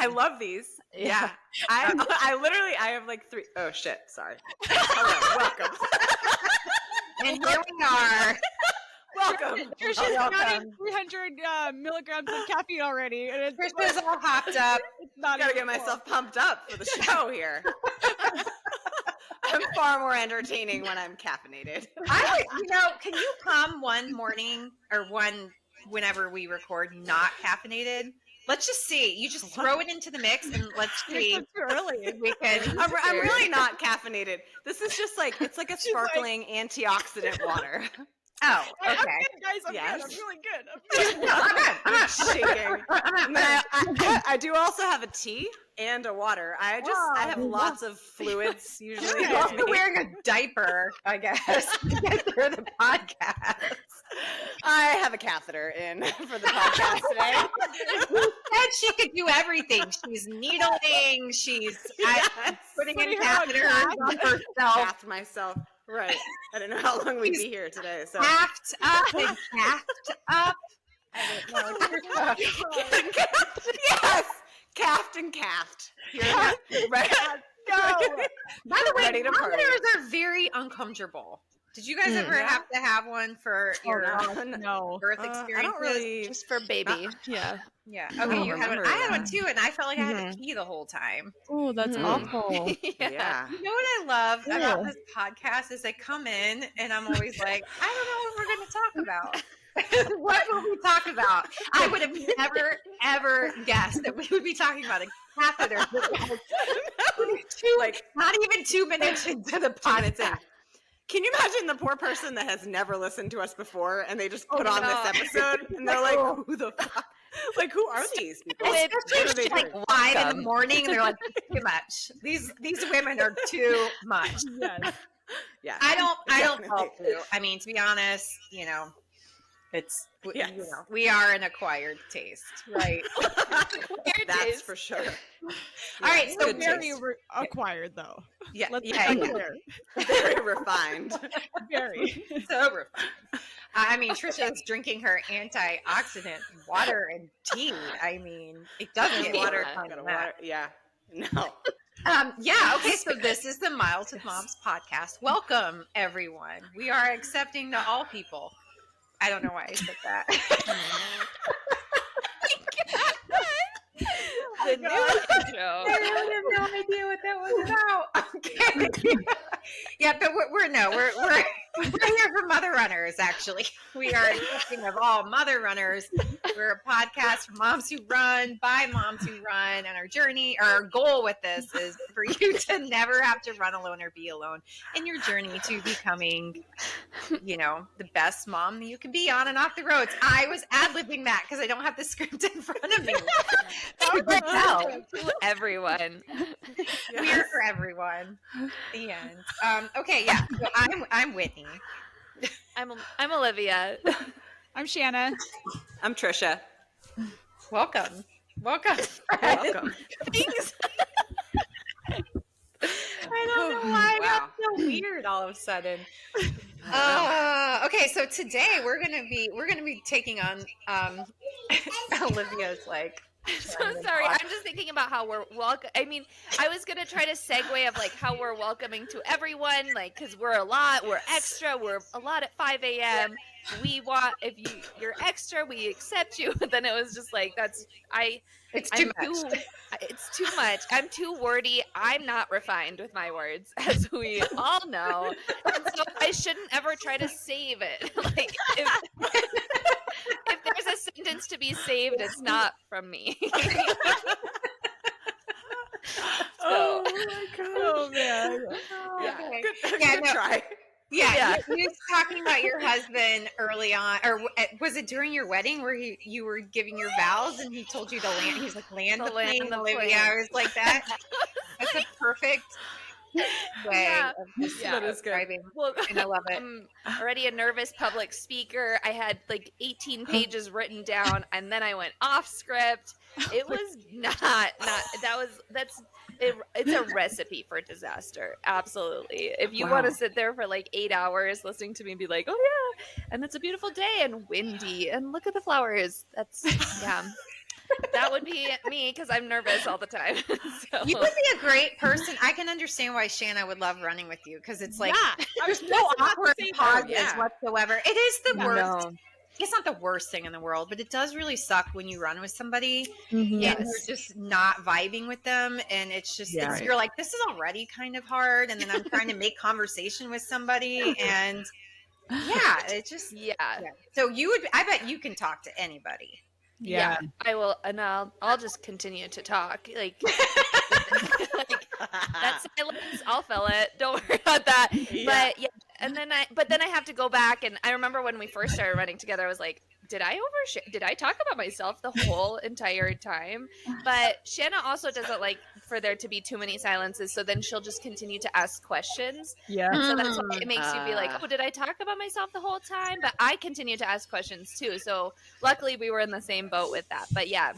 I love these. Yeah. I have like 3. Oh shit. Sorry. Hello. Welcome. And here we are. Welcome. Trisha's counting 300 milligrams of caffeine already. And Trisha's all hopped up. Gotta get myself pumped up for the show here. I'm far more entertaining when I'm caffeinated. Can you come one morning or whenever we record not caffeinated? Let's just see. You just throw it into the mix and let's see. It's too early. We can. I'm really not caffeinated. This is just like, it's like a sparkling antioxidant water. Oh, okay. I'm good, guys. I'm Yes. good. I'm really good. I'm shaking. And then I do also have a tea and a water. I have lots of fluids usually. You're also wearing a diaper, I guess, to get through the podcast. I have a catheter in for the podcast today. Who said she could do everything? She's needling. She's putting in catheters on herself. Cath myself. Right. I don't know how long we'd be here today. So Capped up and capped up. I don't know. Yes. Calfed and calfed. Right. Go. By the way, Ready to party. catheters are very uncomfortable. Did you guys ever have to have one for your No. birth experience? I don't really. Just for baby. Yeah. Yeah. I Okay, don't you had one. remember I had that. one too, and I felt like I had to pee the whole time. Oh, that's awful. Yeah. You know what I love about this podcast is I come in and I'm always like, I don't know what we're going to talk about. What will we talk about? I would have never, ever guessed that we would be talking about a catheter. Not even 2 minutes into the podcast. Can you imagine the poor person that has never listened to us before and they just put on this episode and they're like, who the fuck? Like, who are these people? Especially like 5 in the morning and they're like, too much. These women are too much. Yes. Yeah. I don't fall through. I mean, to be honest, it's we are an acquired taste, right? That's for sure. All right, so Very acquired, though. Yeah, Let's be yeah. clear. Very refined. Very. So refined. I mean, Trisha's drinking her antioxidant water and tea. I mean, it doesn't get Water. water. Yeah. No. Yeah, okay, so this is the Miles with Moms podcast. Welcome, everyone. We are accepting to all people. I don't know why I said that. The new intro. I have no idea what that was about. Okay. Yeah, but we're here for mother runners, actually. We are accepting of all mother runners. We're a podcast for moms who run, by moms who run, and our goal with this is for you to never have to run alone or be alone in your journey to becoming, the best mom that you can be on and off the roads. I was ad-libbing that because I don't have the script in front of me. To everyone. We're for everyone. The end. Okay, yeah. So I'm Whitney. I'm Olivia. I'm Shanna. I'm Trisha. Welcome. Welcome. Thanks. I don't know why I got so weird all of a sudden. Okay, so today we're gonna be taking on Olivia's like. So sorry, I'm just thinking about how we're welcome. I mean, I was gonna try to segue of like how we're welcoming to everyone, like because we're extra, we're a lot at 5 a.m. We want if you're extra, we accept you. But then it was just like It's too much. It's too much. I'm too wordy. I'm not refined with my words, as we all know. And so I shouldn't ever try to save it. Like if there's a sentence to be saved, it's not from me. Oh my god. Oh, man. Okay. Good try. Yeah. You was talking about your husband early on, or was it during your wedding where you were giving your vows and he told you to land? He was like, land the plane, Olivia. I was like, that's a perfect way of describing. Well, and I love it. I'm already a nervous public speaker. I had like 18 pages written down, and then I went off script. It was it's a recipe for disaster. Absolutely. If you want to sit there for like 8 hours listening to me be like, oh yeah, and it's a beautiful day and windy and look at the flowers. That's That would be me because I'm nervous all the time. So. You would be a great person. I can understand why Shanna would love running with you because it's like there's no awkward pauses whatsoever. It is the worst. It's not the worst thing in the world, but it does really suck when you run with somebody and you're just not vibing with them, and it's just you're like, this is already kind of hard, and then I'm trying to make conversation with somebody, and it just So you would, I bet you can talk to anybody. Yeah, I will, and I'll just continue to talk. Like, that silence, I'll fill it. Don't worry about that. But and then I have to go back, and I remember when we first started running together, I was like, did I overshare? Did I talk about myself the whole entire time? But Shanna also doesn't like for there to be too many silences, so then she'll just continue to ask questions. Yeah. And so that's why it makes you be like, oh, did I talk about myself the whole time? But I continue to ask questions too. So luckily we were in the same boat with that. But yeah.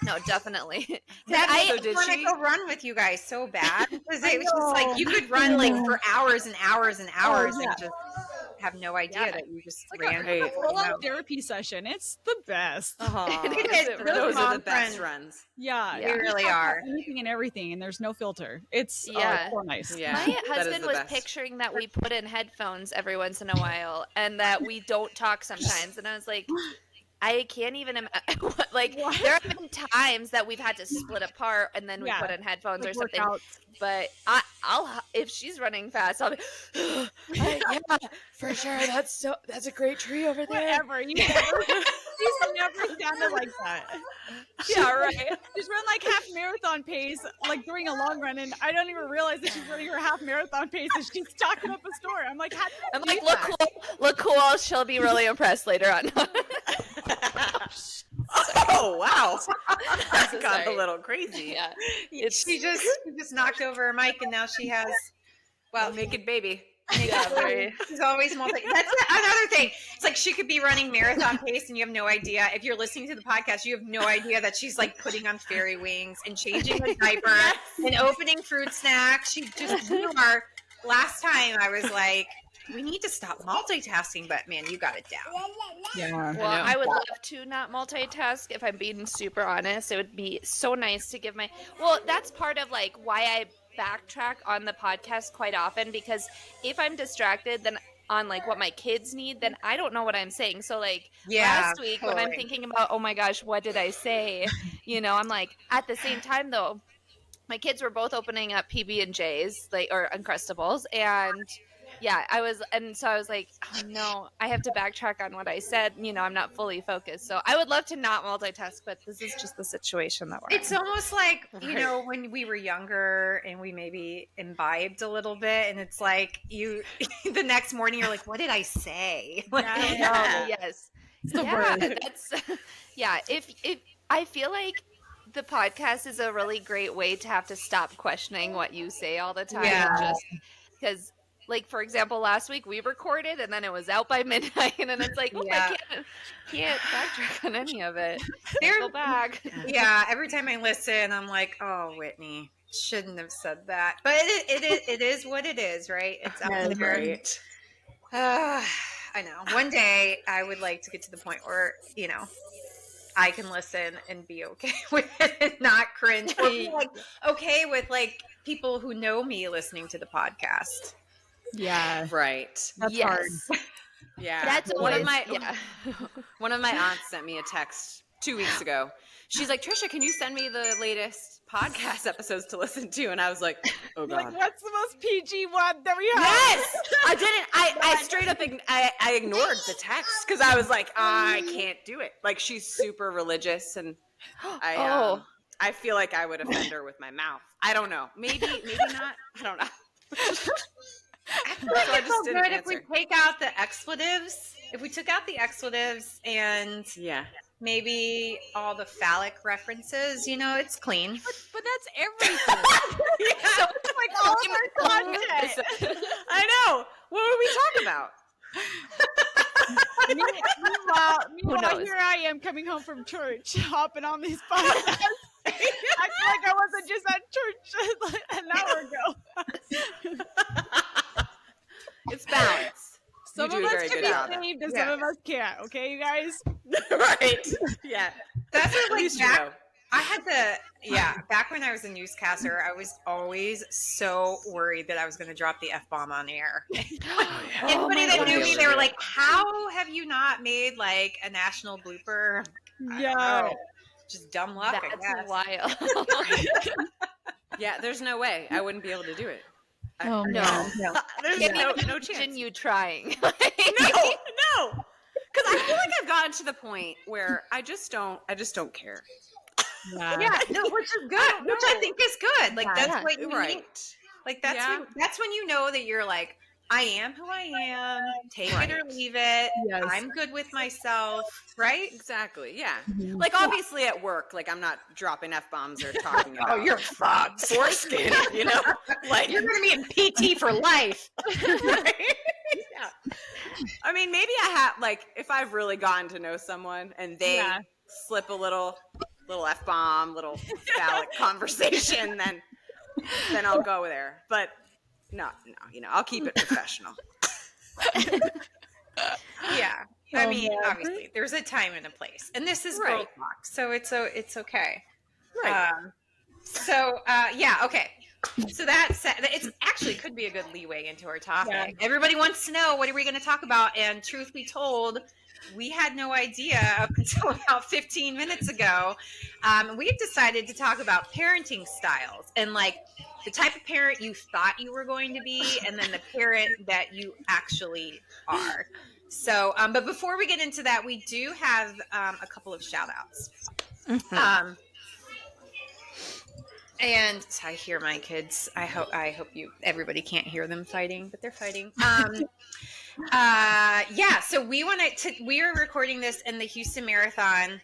No, definitely. I want to go run with you guys so bad because it was just like you could run like for hours and hours and hours and just have no idea that you just ran. A full-on therapy session. It's the best. Those are the best runs. Yeah, they really are. Anything and everything, and there's no filter. It's so nice. Yeah. My husband was picturing that we put in headphones every once in a while, and that we don't talk sometimes. And I was like, I can't even imagine. Like, there have been times that we've had to split apart and then we put in headphones or something. But I'll if she's running fast, I'll be, yeah, for sure. That's a great tree over there. Whatever. She's never sounded like that. Yeah, right. She's run like half marathon pace, like during a long run, and I don't even realize that she's running her half marathon pace and she's talking up a story. I'm like, look cool. She'll be really impressed later on. Oh wow, that got a little crazy. Yeah, she just knocked over her mic, and now she has naked baby. Yeah, she's always That's another thing. It's like she could be running marathon pace, and you have no idea. If you're listening to the podcast, you have no idea that she's like putting on fairy wings and changing a diaper and opening fruit snacks. She just last time I was like, we need to stop multitasking, but man, you got it down. Yeah. Well, I would love to not multitask. If I'm being super honest, it would be so nice to give that's part of like why I backtrack on the podcast quite often, because if I'm distracted then on like what my kids need, then I don't know what I'm saying. So like last week when I'm thinking about, oh my gosh, what did I say? I'm like, at the same time though, my kids were both opening up PB&Js or Uncrustables, and I was like, oh no, I have to backtrack on what I said. I'm not fully focused. So I would love to not multitask, but this is just the situation that we're in. It's almost like, when we were younger and we maybe imbibed a little bit, and it's like the next morning you're like, what did I say? Yes. If I feel like the podcast is a really great way to have to stop questioning what you say all the time. Yeah. Just because, like, for example, last week we recorded and then it was out by midnight, and it's like, I can't backtrack on any of it. Go back. Yeah, every time I listen, I'm like, oh, Whitney, shouldn't have said that. But it is what it is, right? It's out there. Right. I know. One day I would like to get to the point where, I can listen and be okay with it and not cringe. Or be like okay with like people who know me listening to the podcast. Yeah. Right. That's hard. Yeah. That's one of my aunts sent me a text 2 weeks ago. She's like, Trisha, can you send me the latest podcast episodes to listen to? And I was like, oh God. Like, what's the most PG one that we have? Yes! I didn't. I straight up, I ignored the text because I was like, I can't do it. Like, she's super religious, and I feel like I would offend her with my mouth. I don't know. Maybe not. I don't know. I feel like it's so good if we take out the expletives. If we took out the expletives and maybe all the phallic references, it's clean. But that's everything. So it's like all of our content. I know. What would we talk about? Meanwhile, here I am coming home from church, hopping on these podcasts. I feel like I wasn't just at church an hour ago. It's balance. Some of us can be saved and some of us can't. Okay, you guys? Right. Yeah. That's what, like, back when I was a newscaster, I was always so worried that I was going to drop the F-bomb on the air. Anybody that knew me, they were like, how have you not made like a national blooper? I don't know. Just dumb luck, I guess. Wild. Yeah, there's no way. I wouldn't be able to do it. No. There's no chance. Imagine you trying. No. Because I feel like I've gotten to the point where I just don't care. Yeah, no, which is good. Which I think is good. Like that's what you need. Like that's when you know that you're like, I am who I am. Take it or leave it. Yes. I'm good with myself. Right? Exactly. Yeah. Mm-hmm. Like obviously at work, like I'm not dropping F-bombs or talking about you're fucked. Foreskin, you know? Like you're gonna be in PT for life. Right? Yeah. I mean, maybe I have like if I've really gotten to know someone and they slip a little F-bomb, little phallic conversation, then I'll go there. But no, you know, I'll keep it professional. Yeah. I mean, obviously, there's a time and a place. And this is girl talk, so it's okay. Right. Okay. So it actually could be a good leeway into our topic. Yeah. Everybody wants to know, what are we going to talk about? And truth be told, we had no idea up until about 15 minutes ago. We've decided to talk about parenting styles and like the type of parent you thought you were going to be and then the parent that you actually are. So, but before we get into that, we do have a couple of shout outs. Mm-hmm. And so I hear my kids. I hope everybody can't hear them fighting, but they're fighting. So we are recording this, and the Houston Marathon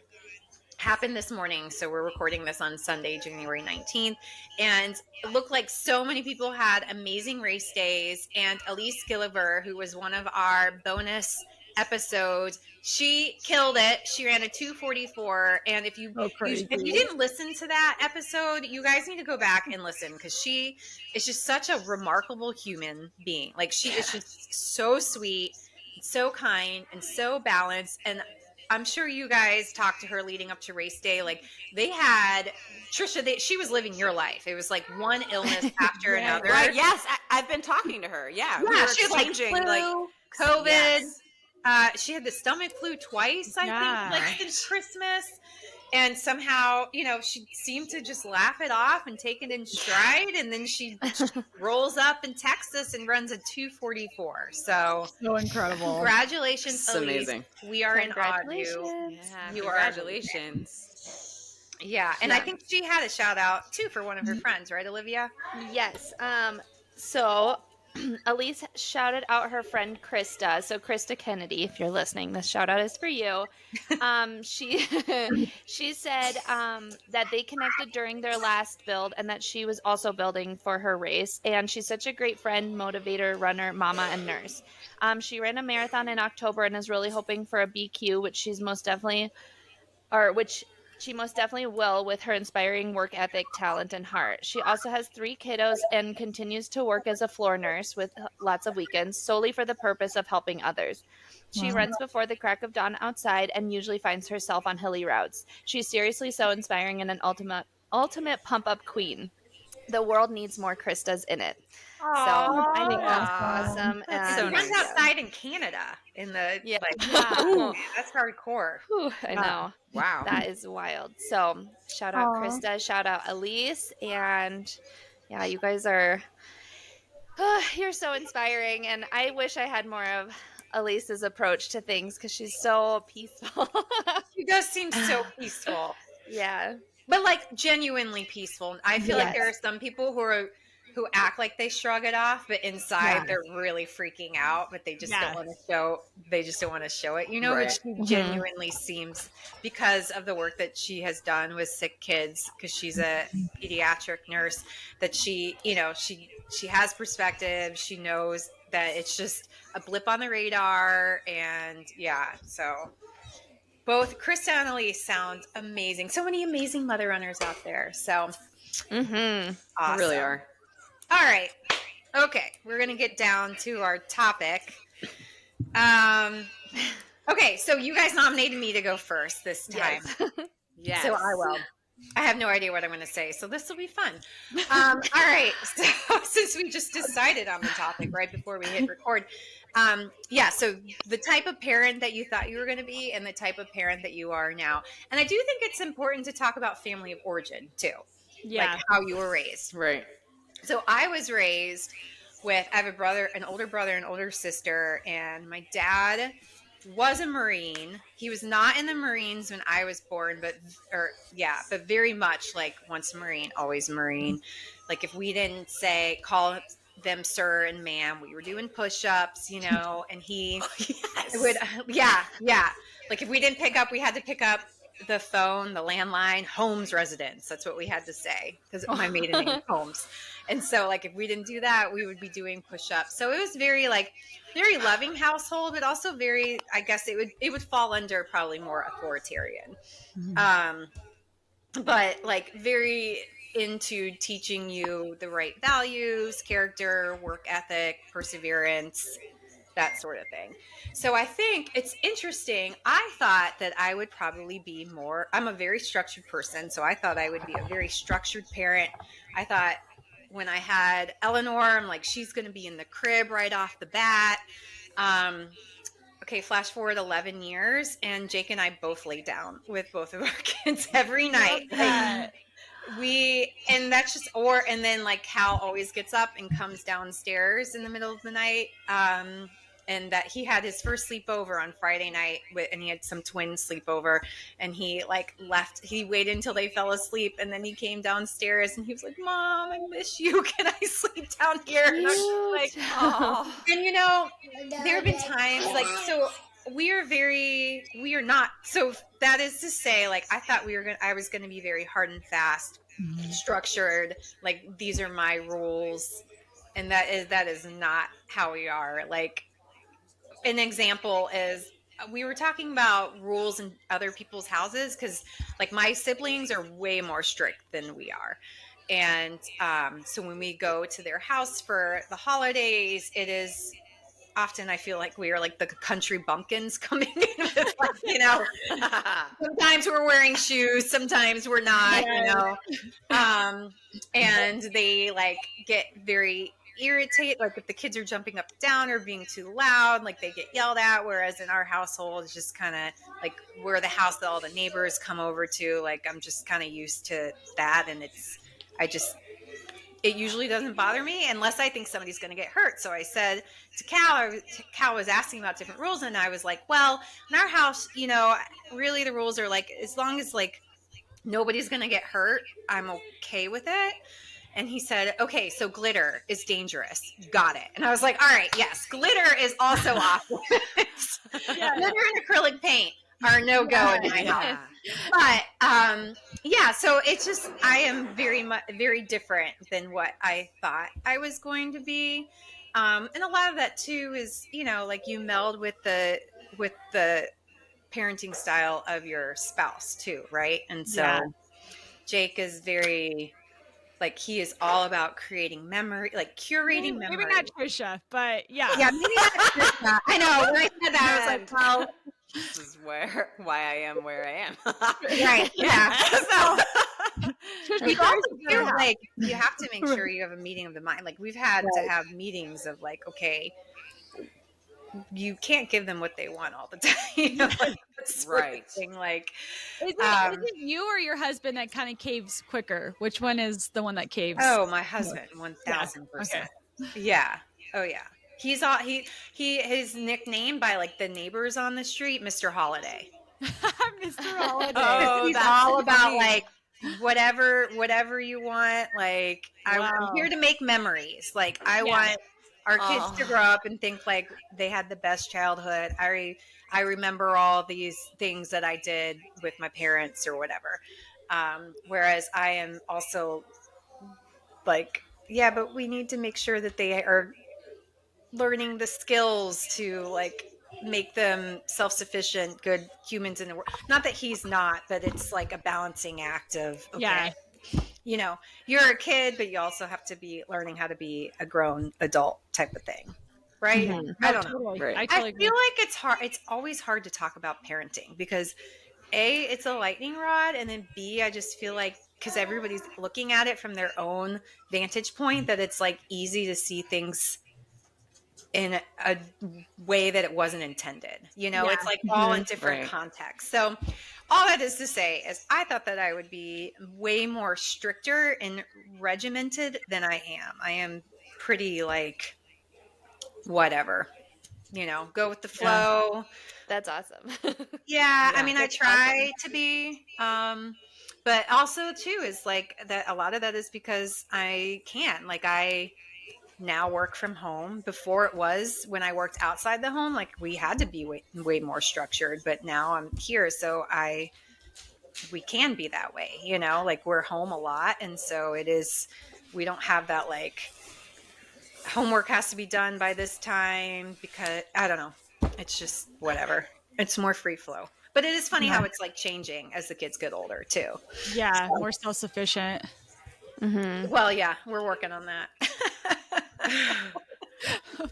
happened this morning. So we're recording this on Sunday, January 19th. And it looked like so many people had amazing race days. And Elise Gilliver, who was one of our bonus episodes, she killed it. She ran a 2:44. And if you didn't listen to that episode, you guys need to go back and listen, because she is just such a remarkable human being. Like she is just so sweet, so kind, and so balanced. And I'm sure you guys talked to her leading up to race day. Like they had Trisha, she was living your life. It was like one illness after another. Right. Yes. I've been talking to her. Yeah. We were exchanging like COVID. Yes. She had the stomach flu twice, I think, like since Christmas. And somehow, you know, she seemed to just laugh it off and take it in stride. And then she rolls up in Texas and runs a 2:44. So incredible. Congratulations, It's Elise. amazing. We are in awe of you. Yeah, you congratulations. Yeah. And I think she had a shout out too for one of her friends, right, Olivia? Yes. So Elise shouted out her friend Krista. So Krista Kennedy, if you're listening, this shout out is for you. She said that they connected during their last build and that she was also building for her race. And she's such a great friend, motivator, runner, mama, and nurse. She ran a marathon in October and is really hoping for a BQ, which she most definitely will with her inspiring work ethic, talent, and heart. She also has 3 kiddos and continues to work as a floor nurse with lots of weekends solely for the purpose of helping others. She runs before the crack of dawn outside and usually finds herself on hilly routes. She's seriously so inspiring and an ultimate pump-up queen. The world needs more Kristas in it. Aww. So I think that's awesome. That's so nice. Runs outside in Canada in the that's hardcore. Whew, I know. Wow. That is wild. So shout out Krista, shout out Elise, and yeah, you guys are you're so inspiring, and I wish I had more of Elise's approach to things because she's so peaceful. She does seem so peaceful. Yeah. But like genuinely peaceful. I feel like there are some people who act like they shrug it off, but inside they're really freaking out, but they just don't want to show. They just don't want to show it, you know. Which she genuinely seems, because of the work that she has done with sick kids, because she's a pediatric nurse. That she has perspective. She knows that it's just a blip on the radar, and so. Both Krista and Elise sound amazing. So many amazing mother runners out there. So, awesome. Really are. All right. Okay. We're going to get down to our topic. Okay. So you guys nominated me to go first this time. Yes. So I will. I have no idea what I'm going to say, so this will be fun. All right. So since we just decided on the topic right before we hit record, so the type of parent that you thought you were going to be and the type of parent that you are now. And I do think it's important to talk about family of origin too, like how you were raised. Right. So I was raised with, I have a brother, an older brother, and older sister, and my dad was a Marine. He was not in the Marines when I was born, but very much like once a Marine, always a Marine. Like if we didn't call them sir and ma'am, we were doing push-ups, you know, and he would, like if we didn't pick up, we had to pick up the phone, the landline, Holmes residence. That's what we had to say because my maiden name is Holmes. And so like if we didn't do that, we would be doing push-ups. So it was very loving household, but also very, I guess it would fall under probably more authoritarian. But like very into teaching you the right values, character, work ethic, perseverance, that sort of thing. So I think it's interesting. I thought that I would probably be more, I'm a very structured person. So I thought I would be a very structured parent. I thought when I had Eleanor, I'm like, she's going to be in the crib right off the bat. Okay, flash forward 11 years, and Jake and I both lay down with both of our kids every night. And that's just, and then like Cal always gets up and comes downstairs in the middle of the night. And that he had his first sleepover on Friday night and he had some twins sleepover, and he like left, he waited until they fell asleep, and then he came downstairs and he was like, Mom, I miss you. Can I sleep down here? And I was like, oh. And you know, there have been times like, so we are not, so that is to say, like, I thought I was going to be very hard and fast, structured, like these are my rules. And that is not how we are. Like, an example is we were talking about rules in other people's houses because like my siblings are way more strict than we are. And so when we go to their house for the holidays, it is often I feel like we are like the country bumpkins coming in with like, you know, sometimes we're wearing shoes, sometimes we're not, you know, and they like get very irritated, like if the kids are jumping up and down or being too loud, like they get yelled at, whereas in our household it's just kind of like we're the house that all the neighbors come over to. Like I'm just kind of used to that, and it usually doesn't bother me unless I think somebody's going to get hurt. So I said to Cal was asking about different rules, and I was like, well, in our house, you know, really the rules are like, as long as like nobody's going to get hurt, I'm okay with it. And he said, okay, so glitter is dangerous. Got it. And I was like, all right, yes, glitter is also off limits. Glitter and acrylic paint are no go in my house. But so it's just, I am very different than what I thought I was going to be. And a lot of that too is, you know, like you meld with the parenting style of your spouse too, right? And so Jake is very, like, he is all about creating memory, like curating memory. Maybe not Trisha, but yeah. Yeah, maybe not Trisha. I know. When I said that, I was like, well, this is why I am where I am. Right. Yeah. So, you also feel like you have to make sure you have a meeting of the mind. Like we've had to have meetings of like, okay, you can't give them what they want all the time. You know, like, right. Thing. Like, is it you or your husband that kind of caves quicker? Which one is the one that caves? Oh, my husband, 1000%. Yeah. Oh yeah. He's all he is nicknamed by like the neighbors on the street, Mr. Holiday. Mr. Holiday. Oh, he's all about like whatever you want. Like I'm here to make memories. Like I want our kids to grow up and think like they had the best childhood. I remember all these things that I did with my parents or whatever. Whereas I am also like, yeah, but we need to make sure that they are learning the skills to like make them self-sufficient, good humans in the world. Not that he's not, but it's like a balancing act of, okay, you know, you're a kid, but you also have to be learning how to be a grown adult type of thing. Right. Mm-hmm. I don't know. Right. I feel like it's hard. It's always hard to talk about parenting because A, it's a lightning rod, and then B, I just feel like because everybody's looking at it from their own vantage point, that it's like easy to see things in a way that it wasn't intended. It's like all in different contexts. So all that is to say is I thought that I would be way more stricter and regimented than I am. I am pretty like whatever, go with the flow. That's awesome. Yeah, I mean, I try to be, but also too is like that. A lot of that is because I can. Like I now work from home. Before it was when I worked outside the home, like we had to be way more structured. But now I'm here, so we can be that way. Like we're home a lot, and so it is. We don't have that like homework has to be done by this time because I don't know. It's just whatever. It's more free flow. But it is funny how it's like changing as the kids get older too. Yeah, more self-sufficient. Mm-hmm. Well, yeah, we're working on that.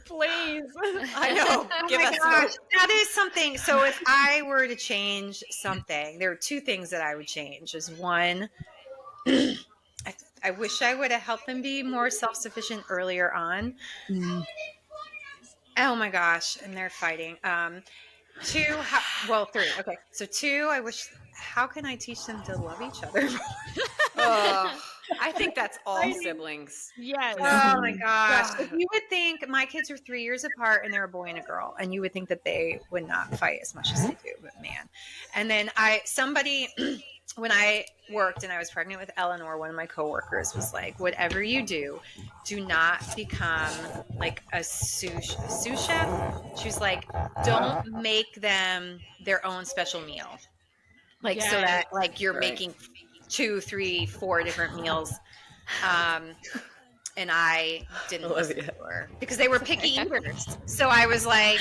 Please. I know. Give us gosh, that is something. So if I were to change something, there are two things that I would change. Is one, I wish I would have helped them be more self-sufficient earlier on. Oh my gosh, and they're fighting. Two, three. Okay, so two, I wish. How can I teach them to love each other? I think that's all siblings. Yes. Oh my gosh. If you would think my kids are 3 years apart and they're a boy and a girl, and you would think that they would not fight as much as they do, but man. And then when I worked and I was pregnant with Eleanor, one of my coworkers was like, whatever you do not become like a sous chef. She was like, don't make them their own special meal. Like, so that like you're making 2, 3, 4 different meals. And I didn't listen to her because they were picky eaters. So I was like,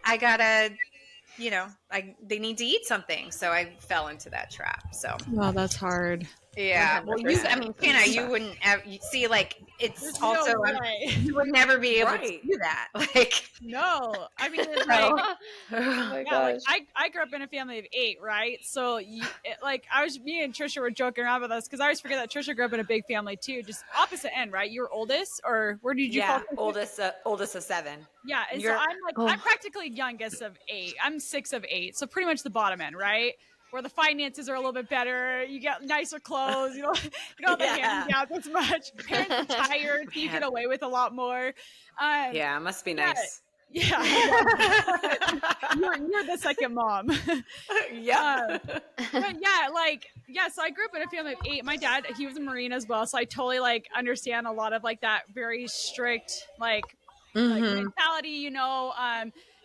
I gotta, they need to eat something. So I fell into that trap. So, oh, that's hard. Yeah. 100%. Well, Hannah, you wouldn't see, like, it's There's also, no way. you would never be able to do that. Like, no, I mean, it's No. like, Oh my yeah, gosh. like I grew up in a family of 8, right? So me and Trisha were joking around with us because I always forget that Trisha grew up in a big family too, just opposite end, right? You were oldest, or where did you fall? oldest of 7. Yeah, and so I'm practically youngest of 8. I'm 6 of 8, so pretty much the bottom end, right? Where the finances are a little bit better, you get nicer clothes, you don't have the hand-me-downs as much. Parents are tired, so you get away with a lot more. Yeah, it must be nice. Yeah, you're the second mom. Yeah. But yeah, so I grew up in a family of 8. My dad, he was a Marine as well, so I totally like understand a lot of like that very strict like mentality.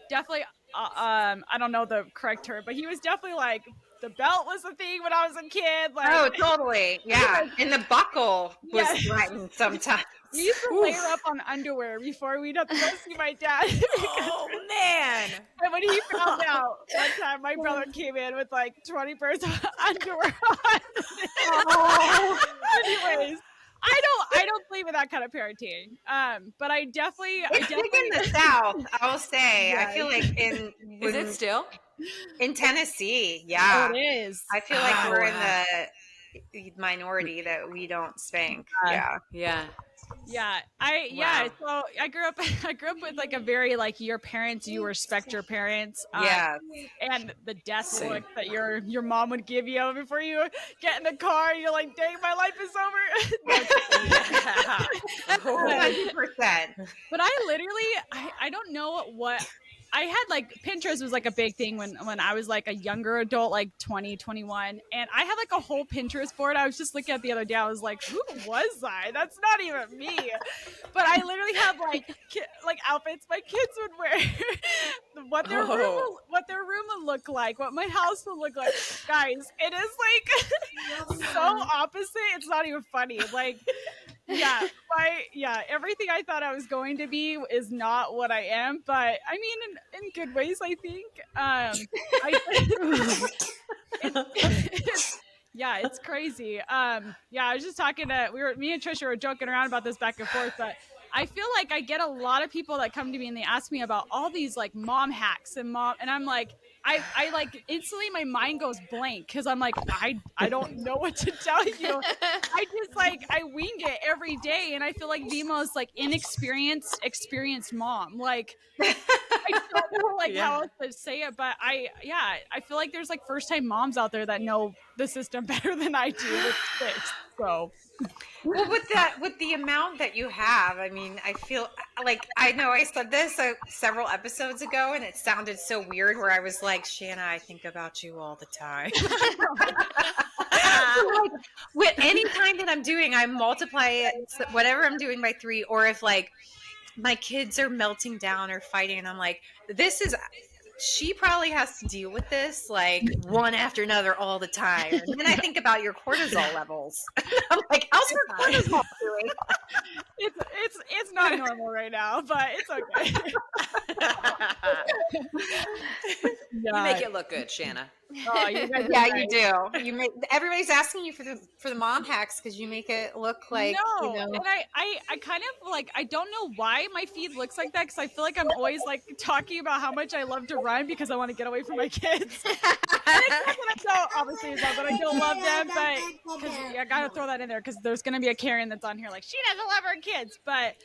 Definitely. I don't know the correct term, but he was definitely like the belt was the thing when I was a kid. Like, oh, totally. Yeah. And the buckle was threatened sometimes. We used to layer up on underwear before we'd have to go see my dad. Oh, man. And when he found out, one time my brother came in with like 20 pairs of underwear on. Oh. Anyways, I don't believe in that kind of parenting. But I definitely big in the South, I will say. I feel like is it still in Tennessee? Yeah, it is. I feel like we're in the minority that we don't spank. Yeah. Yeah, so I grew up with like a very like your parents, you respect your parents. And the death look that your mom would give you before you get in the car, you're like, dang, my life is over. 100%. But I literally I don't know what I had. Like Pinterest was like a big thing when I was like a younger adult, like 20, 21. And I had like a whole Pinterest board. I was just looking at the other day. I was like, who was I? That's not even me. But I literally have like outfits my kids would wear, what their room would look like, what my house would look like. Guys, it is like so opposite. It's not even funny. Like, everything I thought I was going to be is not what I am, but I mean in good ways, I think. It's crazy. I was just talking to me and Trisha were joking around about this back and forth, but I feel like I get a lot of people that come to me and they ask me about all these like mom hacks and I'm like, I like instantly my mind goes blank because I'm like, I don't know what to tell you. I just like I wing it every day, and I feel like the most like experienced mom. Like I don't know like how else to say it, but I feel like there's like first time moms out there that know the system better than I do, and it's fixed. So Well, with the amount that you have, I mean, I feel like I know I said this several episodes ago, and it sounded so weird. Where I was like, Shanna, I think about you all the time. Like, with any time that I'm doing, I multiply it, whatever I'm doing, by 3. Or if like my kids are melting down or fighting, and I'm like, she probably has to deal with this like one after another all the time. And then I think about your cortisol levels. I'm like, how's your cortisol doing? It's not normal right now, but it's okay. You make it look good, Shanna. Oh, you guys are Yeah, right. you do. You make everybody's asking you for the mom hacks because you make it look like No, you know. and I kind of like I don't know why my feed looks like that because I feel like I'm always like talking about how much I love to run because I want to get away from my kids. And it's not that I don't, obviously, it's not that I don't love them, but because I gotta throw that in there because there's gonna be a Karen that's on here like she doesn't love her kids, but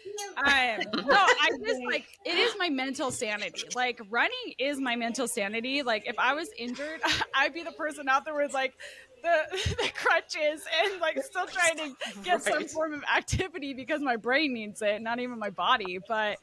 no, I just like it is my mental sanity. Like running is my mental sanity. Like if I was injured, I'd be the person out there with like the crutches and like still trying to get some form of activity because my brain needs it, not even my body. But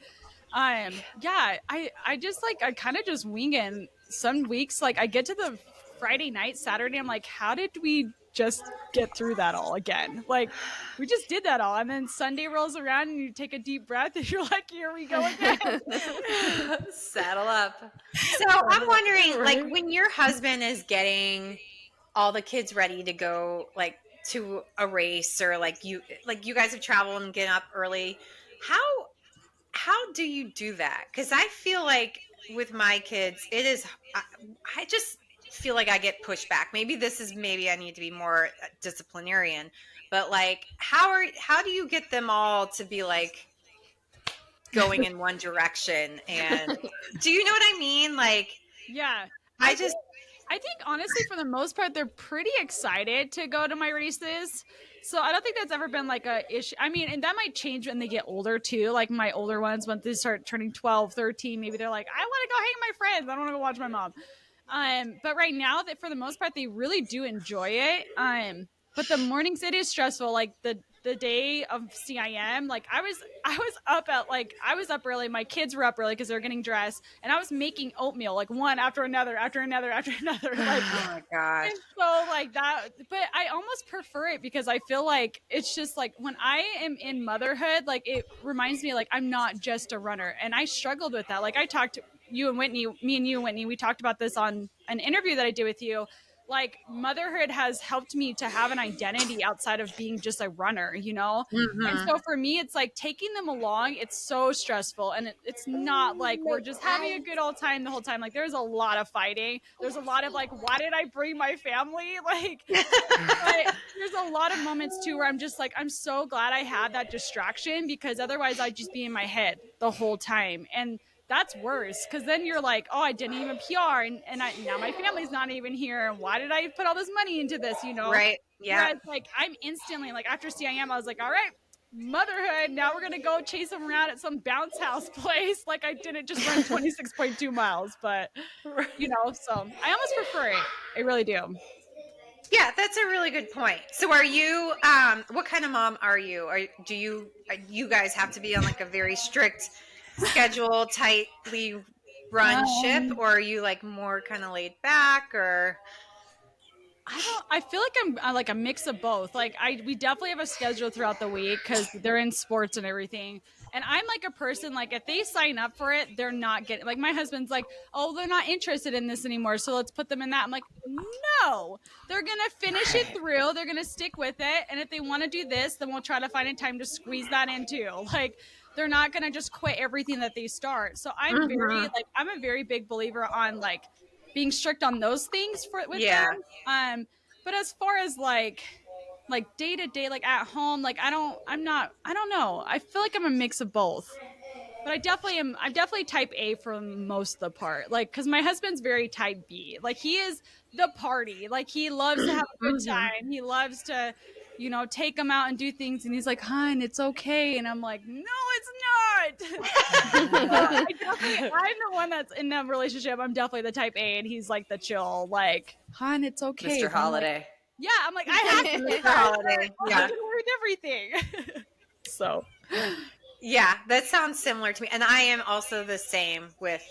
yeah, I just like I kind of just wing it. Some weeks like I get to the Friday night, Saturday, I'm like, how did we just get through that all again? Like we just did that all, and then Sunday rolls around and you take a deep breath and you're like, here we go again. Saddle up. So I'm wondering, like, when your husband is getting all the kids ready to go, like to a race, or like you guys have traveled and get up early, how do you do that? Because I feel like with my kids, it is. I just feel like I get pushed back. Maybe I need to be more disciplinarian, but like, how do you get them all to be like going in one direction? And do you know what I mean? Like, Yeah. I think honestly, for the most part, they're pretty excited to go to my races. So I don't think that's ever been like a issue. I mean, and that might change when they get older too. Like my older ones, when they start turning 12, 13, maybe they're like, I want to go hang with my friends. I don't want to go watch my mom. But right now, that for the most part, they really do enjoy it. But the mornings, it is stressful. Like the day of CIM, like I was up early. My kids were up early because they were getting dressed, and I was making oatmeal like one after another. Like, oh my gosh. and so like that. But I almost prefer it because I feel like it's just like when I am in motherhood, like it reminds me like I'm not just a runner, and I struggled with that. Like I talked to you and Whitney, me and you and Whitney, we talked about this on an interview that I did with you. Like motherhood has helped me to have an identity outside of being just a runner, you know? Mm-hmm. And so for me, it's like taking them along. It's so stressful. And it's not like we're just having a good old time the whole time. Like there's a lot of fighting. There's a lot of like, why did I bring my family? Like, but there's a lot of moments too where I'm just like, I'm so glad I had that distraction because otherwise I'd just be in my head the whole time. And that's worse because then you're like, oh, I didn't even PR and now my family's not even here. And why did I put all this money into this, you know? Right. Yeah. Whereas, like I'm instantly like after CIM, I was like, all right, motherhood. Now we're going to go chase them around at some bounce house place. Like I didn't just run 26.2 miles, but you know, so I almost prefer it. I really do. Yeah, that's a really good point. So are you, what kind of mom are you? Do you guys have to be on like a very strict schedule, tightly run ship, or are you like more kind of laid back, or? I feel like I'm like a mix of both. Like we definitely have a schedule throughout the week because they're in sports and everything. And I'm like a person, like if they sign up for it, they're not getting, like my husband's like, oh, they're not interested in this anymore. So let's put them in that. I'm like, no, they're going to finish it through. They're going to stick with it. And if they want to do this, then we'll try to find a time to squeeze that in too. Like they're not going to just quit everything that they start. So I'm I'm a very big believer on like being strict on those things with them. But as far as like day to day, like at home, like I don't know. I feel like I'm a mix of both. But I'm definitely type A for most of the part. Like, cause my husband's very type B. Like, he is the party. Like, he loves to have a good time. He loves to, take them out and do things. And he's like, "Hon, it's okay." And I'm like, "No, it's not." I'm the one that's in that relationship. I'm definitely the type A, and he's like the chill, like, "Hon, it's okay." Mr. Holiday. I'm like, I have to Mr. Holiday. Yeah. with everything. So. Yeah, that sounds similar to me. And I am also the same with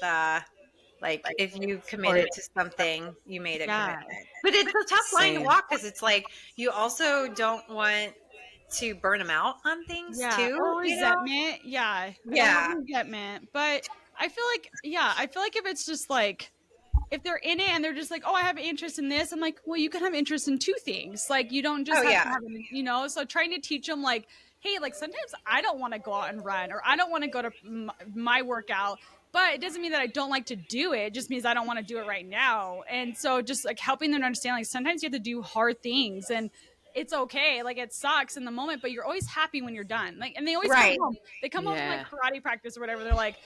like if you committed to something, you made a commitment. But it's a tough line to walk because it's like you also don't want to burn them out on things too. Or resentment. Yeah. Resentment. But I feel like if it's just like, if they're in it and they're just like, "Oh, I have an interest in this," I'm like, well, you can have interest in two things. Like, you don't just have to have, so trying to teach them like, hey, like sometimes I don't want to go out and run, or I don't want to go to my workout, but it doesn't mean that I don't like to do it. It just means I don't want to do it right now. And so just like helping them understand, like sometimes you have to do hard things, and it's okay. Like, it sucks in the moment, but you're always happy when you're done. Like, and they always come home. They come home from like karate practice or whatever. They're like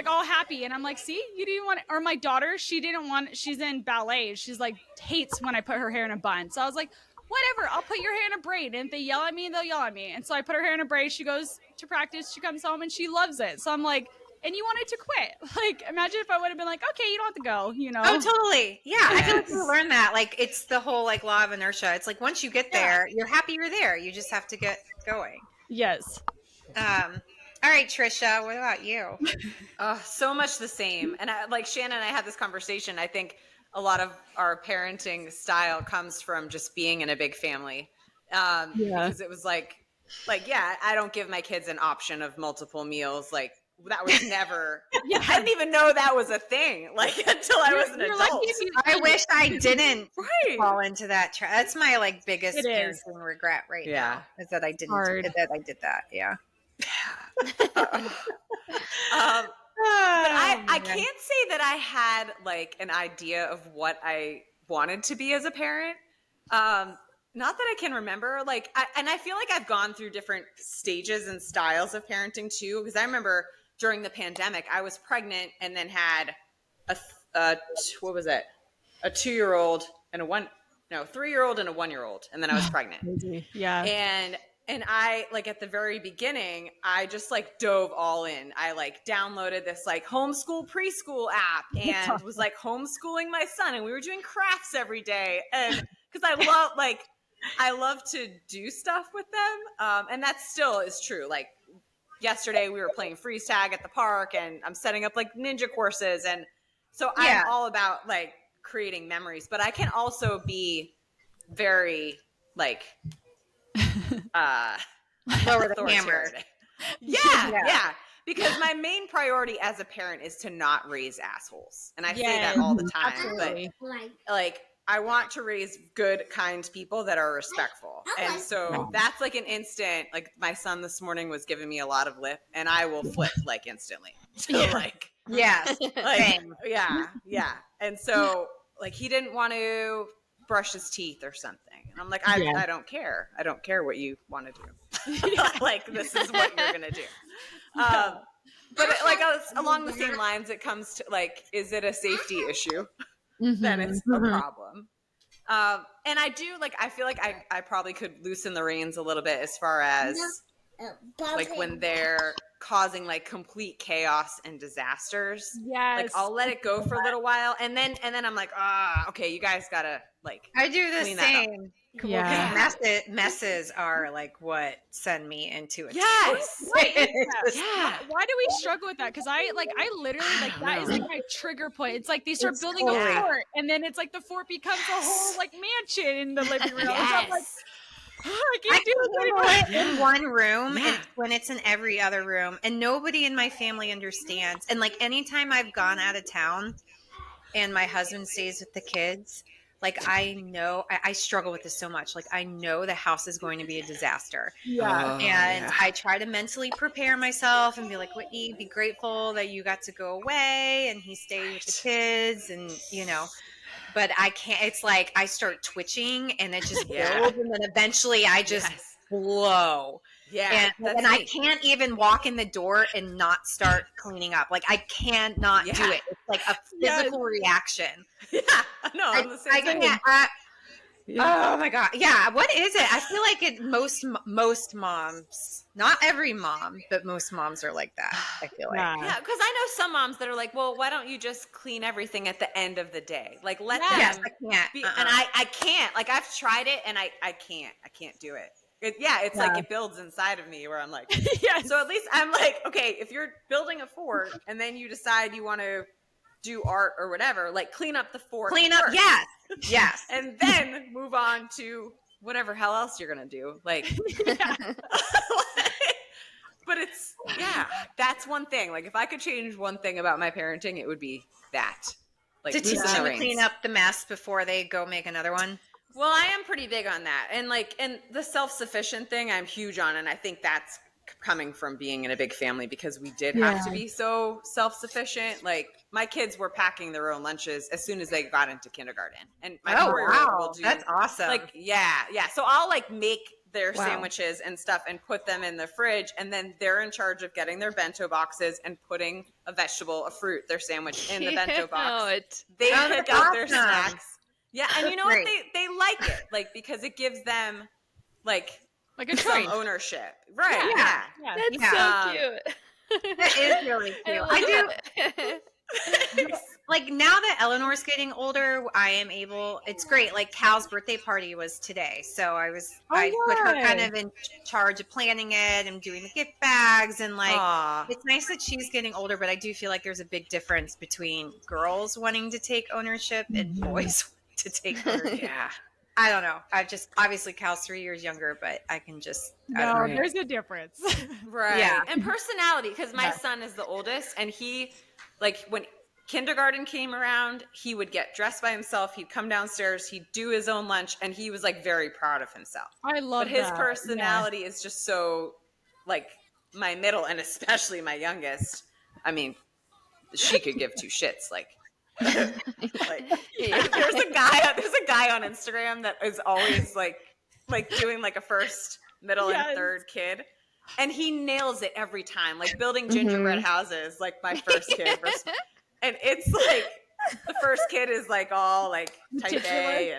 all happy, and I'm like, see, you didn't want it. Or my daughter, she's in ballet, she's like hates when I put her hair in a bun. So I was like, whatever, I'll put your hair in a braid, and if they yell at me, they'll yell at me. And so I put her hair in a braid. She goes to practice, she comes home, and she loves it. So I'm like, and you wanted to quit. Like, imagine if I would have been like, okay, you don't have to go, Oh, totally. Yeah. I feel like we learned that. Like, it's the whole like law of inertia. It's like once you get there, you're happy you're there. You just have to get going. Yes. All right, Trisha, what about you? So much the same. And like Shannon and I had this conversation. I think a lot of our parenting style comes from just being in a big family. Because it was like, I don't give my kids an option of multiple meals. Like, that was never, I didn't even know that was a thing, like, until I was an adult. I wish I didn't fall into that trap. That's my like biggest parenting regret right now, is that I did that. Yeah. But I can't say that I had like an idea of what I wanted to be as a parent. Not that I can remember. Like, I feel like I've gone through different stages and styles of parenting too. Because I remember during the pandemic, I was pregnant and then had what was it? A 2-year-old and a 3-year-old and a 1-year-old, and then I was pregnant. Yeah. And I, like, at the very beginning, I just like dove all in. I like downloaded this like homeschool preschool app and was like homeschooling my son, and we were doing crafts every day. And because I love to do stuff with them. And that still is true. Like, yesterday we were playing freeze tag at the park, and I'm setting up like ninja courses. And so I'm all about like creating memories, but I can also be very like, lower the hammer. Yeah. Because my main priority as a parent is to not raise assholes. And I say that all the time. Absolutely. But like, I want to raise good, kind people that are respectful. And so that's like an instant, like my son this morning was giving me a lot of lip, and I will flip like instantly. So like, same. Yeah. And so like, he didn't want to brush his teeth or something. And I'm like, I don't care. I don't care what you want to do. Like, this is what you're going to do. But like, along the same lines, it comes to like, is it a safety issue? Then it's a problem. And I do like, I feel like I probably could loosen the reins a little bit as far as like when they're causing like complete chaos and disasters. Like, I'll let it go for a little while, and then I'm like, okay, you guys gotta like. I do the same. Because messes are like what send me into it. Yes. Why do we struggle with that? Because I literally like that is like my trigger point. It's like they start building a fort, and then it's like the fort becomes a whole like mansion in the living room. So I'm like, I can't do it in one room, and when it's in every other room, and nobody in my family understands. And like anytime I've gone out of town, and my husband stays with the kids. Like, I know, I struggle with this so much. Like, I know the house is going to be a disaster. I try to mentally prepare myself and be like, Whitney, be grateful that you got to go away and he stayed with the kids and, but I can't, it's like I start twitching and it just builds and then eventually I just blow. Yeah, and I can't even walk in the door and not start cleaning up. Like I cannot do it. It's like a physical reaction. Yeah, no, I'm the same. I can't. Oh my god, yeah. What is it? I feel like most moms, not every mom, but most moms are like that. I feel like. Yeah, because I know some moms that are like, well, why don't you just clean everything at the end of the day? Like let them. Yes, I can't. Be, and I can't. Like I've tried it, and I can't do it. It's like it builds inside of me where I'm like, so at least I'm like, okay, if you're building a fort and then you decide you want to do art or whatever, like clean up the fort. Clean up, yes. And then move on to whatever hell else you're going to do. Like, but it's, that's one thing. Like if I could change one thing about my parenting, it would be that. Like to teach them to clean up the mess before they go make another one. Well, I am pretty big on that. And the self-sufficient thing I'm huge on. And I think that's coming from being in a big family because we did have to be so self-sufficient. Like my kids were packing their own lunches as soon as they got into kindergarten. And my 4-year-old will do, that's awesome. Like, yeah. So I'll like make their sandwiches and stuff and put them in the fridge. And then they're in charge of getting their bento boxes and putting a vegetable, a fruit, their sandwich in the bento box. They pick out their snacks. Yeah, and you know what? They like it, like because it gives them like a some ownership, right? Yeah. That's so cute. That is really cute. I do. Like now that Eleanor's getting older, I am able. It's great. Like Cal's birthday party was today, so I put her kind of in charge of planning it and doing the gift bags and like. It's nice that she's getting older, but I do feel like there's a big difference between girls wanting to take ownership and boys to take ownership. I don't know. Obviously Cal's 3 years younger, but I can just there's a difference. Right. Yeah. And personality, because my son is the oldest and he like when kindergarten came around, he would get dressed by himself, he'd come downstairs, he'd do his own lunch, and he was like very proud of himself. I love But his personality is just so like my middle and especially my youngest. I mean, she could give two shits like like there's a guy on Instagram that is always like doing like a first, middle, and third kid, and he nails it every time. Like building gingerbread houses, like my first kid, and it's like the first kid is like all like type A,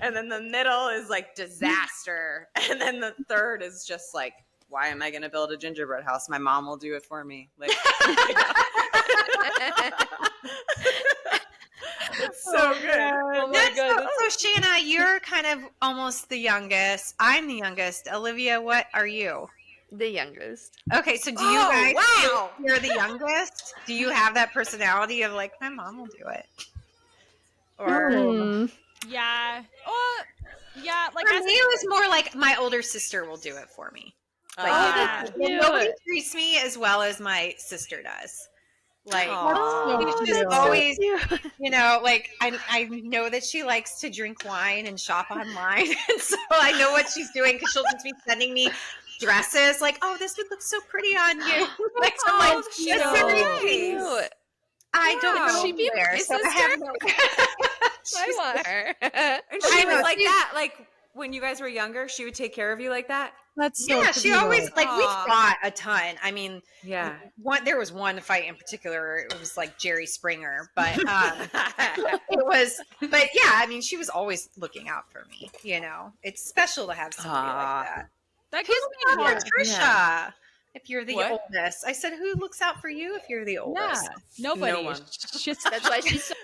and then the middle is like disaster, and then the third is just like, why am I going to build a gingerbread house? My mom will do it for me. Like. It's so good. Oh my God. So Shanna, you're kind of almost the youngest. I'm the youngest. Olivia, what are you? The youngest. Okay, so do you guys you're the youngest? Do you have that personality of like, my mom will do it? Or yeah. Oh, yeah. Like for me, it was more like my older sister will do it for me. Like nobody treats me as well as my sister does. Like she's just always, you know, like I know that she likes to drink wine and shop online, and so I know what she's doing because she'll just be sending me dresses. Like, oh, this would look so pretty on you. Like, I'm like, cute. I don't know. She be where, my so sister? I have no. I want her. And she was like that. Like when you guys were younger, she would take care of you like that. That's so she cute. always like we fought a ton. I mean, yeah. There was one fight in particular. It was like Jerry Springer, but it was. But yeah, I mean, she was always looking out for me. You know, it's special to have somebody like that. That gives me more Trisha. If you're the oldest, I said, who looks out for you if you're the oldest? Yeah, nobody. No one. That's why she's so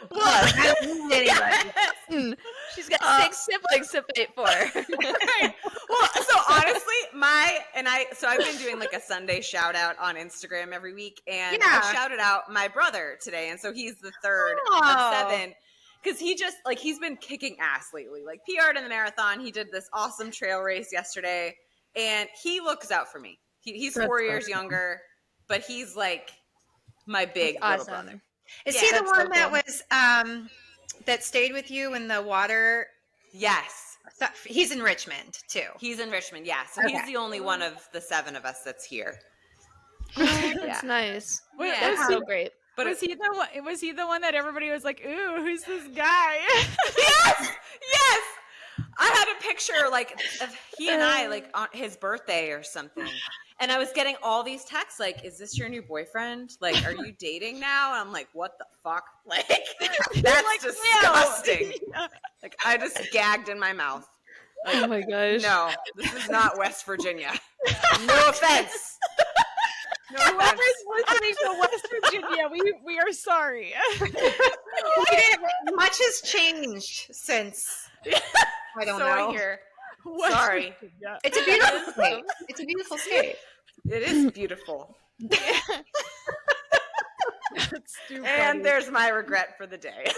anybody. She's got 6 siblings to fight for. Right. Well, so honestly, I've been doing like a Sunday shout out on Instagram every week, and I shouted out my brother today, and so he's the third of 7. Because he's been kicking ass lately. Like PR'd in the marathon, he did this awesome trail race yesterday, and he looks out for me. He's 4 years younger, but he's like my big little brother. Is he the one that was that stayed with you in the water? Yes. So he's in Richmond too. He's in Richmond, yeah. So he's the only one of the 7 of us that's here. That's nice. That's so great. But was he the one that everybody was like, ooh, who's this guy? Yes. I had a picture like of he and I like on his birthday or something. And I was getting all these texts like, is this your new boyfriend? Like, are you dating now? And I'm like, what the fuck? Like, that's like, disgusting. Yeah. Like, I just gagged in my mouth. Like, Oh my gosh. no, this is not West Virginia. No offense. No offense. Whoever's listening to West Virginia, we are sorry. Much has changed since. I don't So know. I hear. West Sorry. Virginia. It's a beautiful state. It's a beautiful state. It is beautiful. That's too funny. And there's my regret for the day.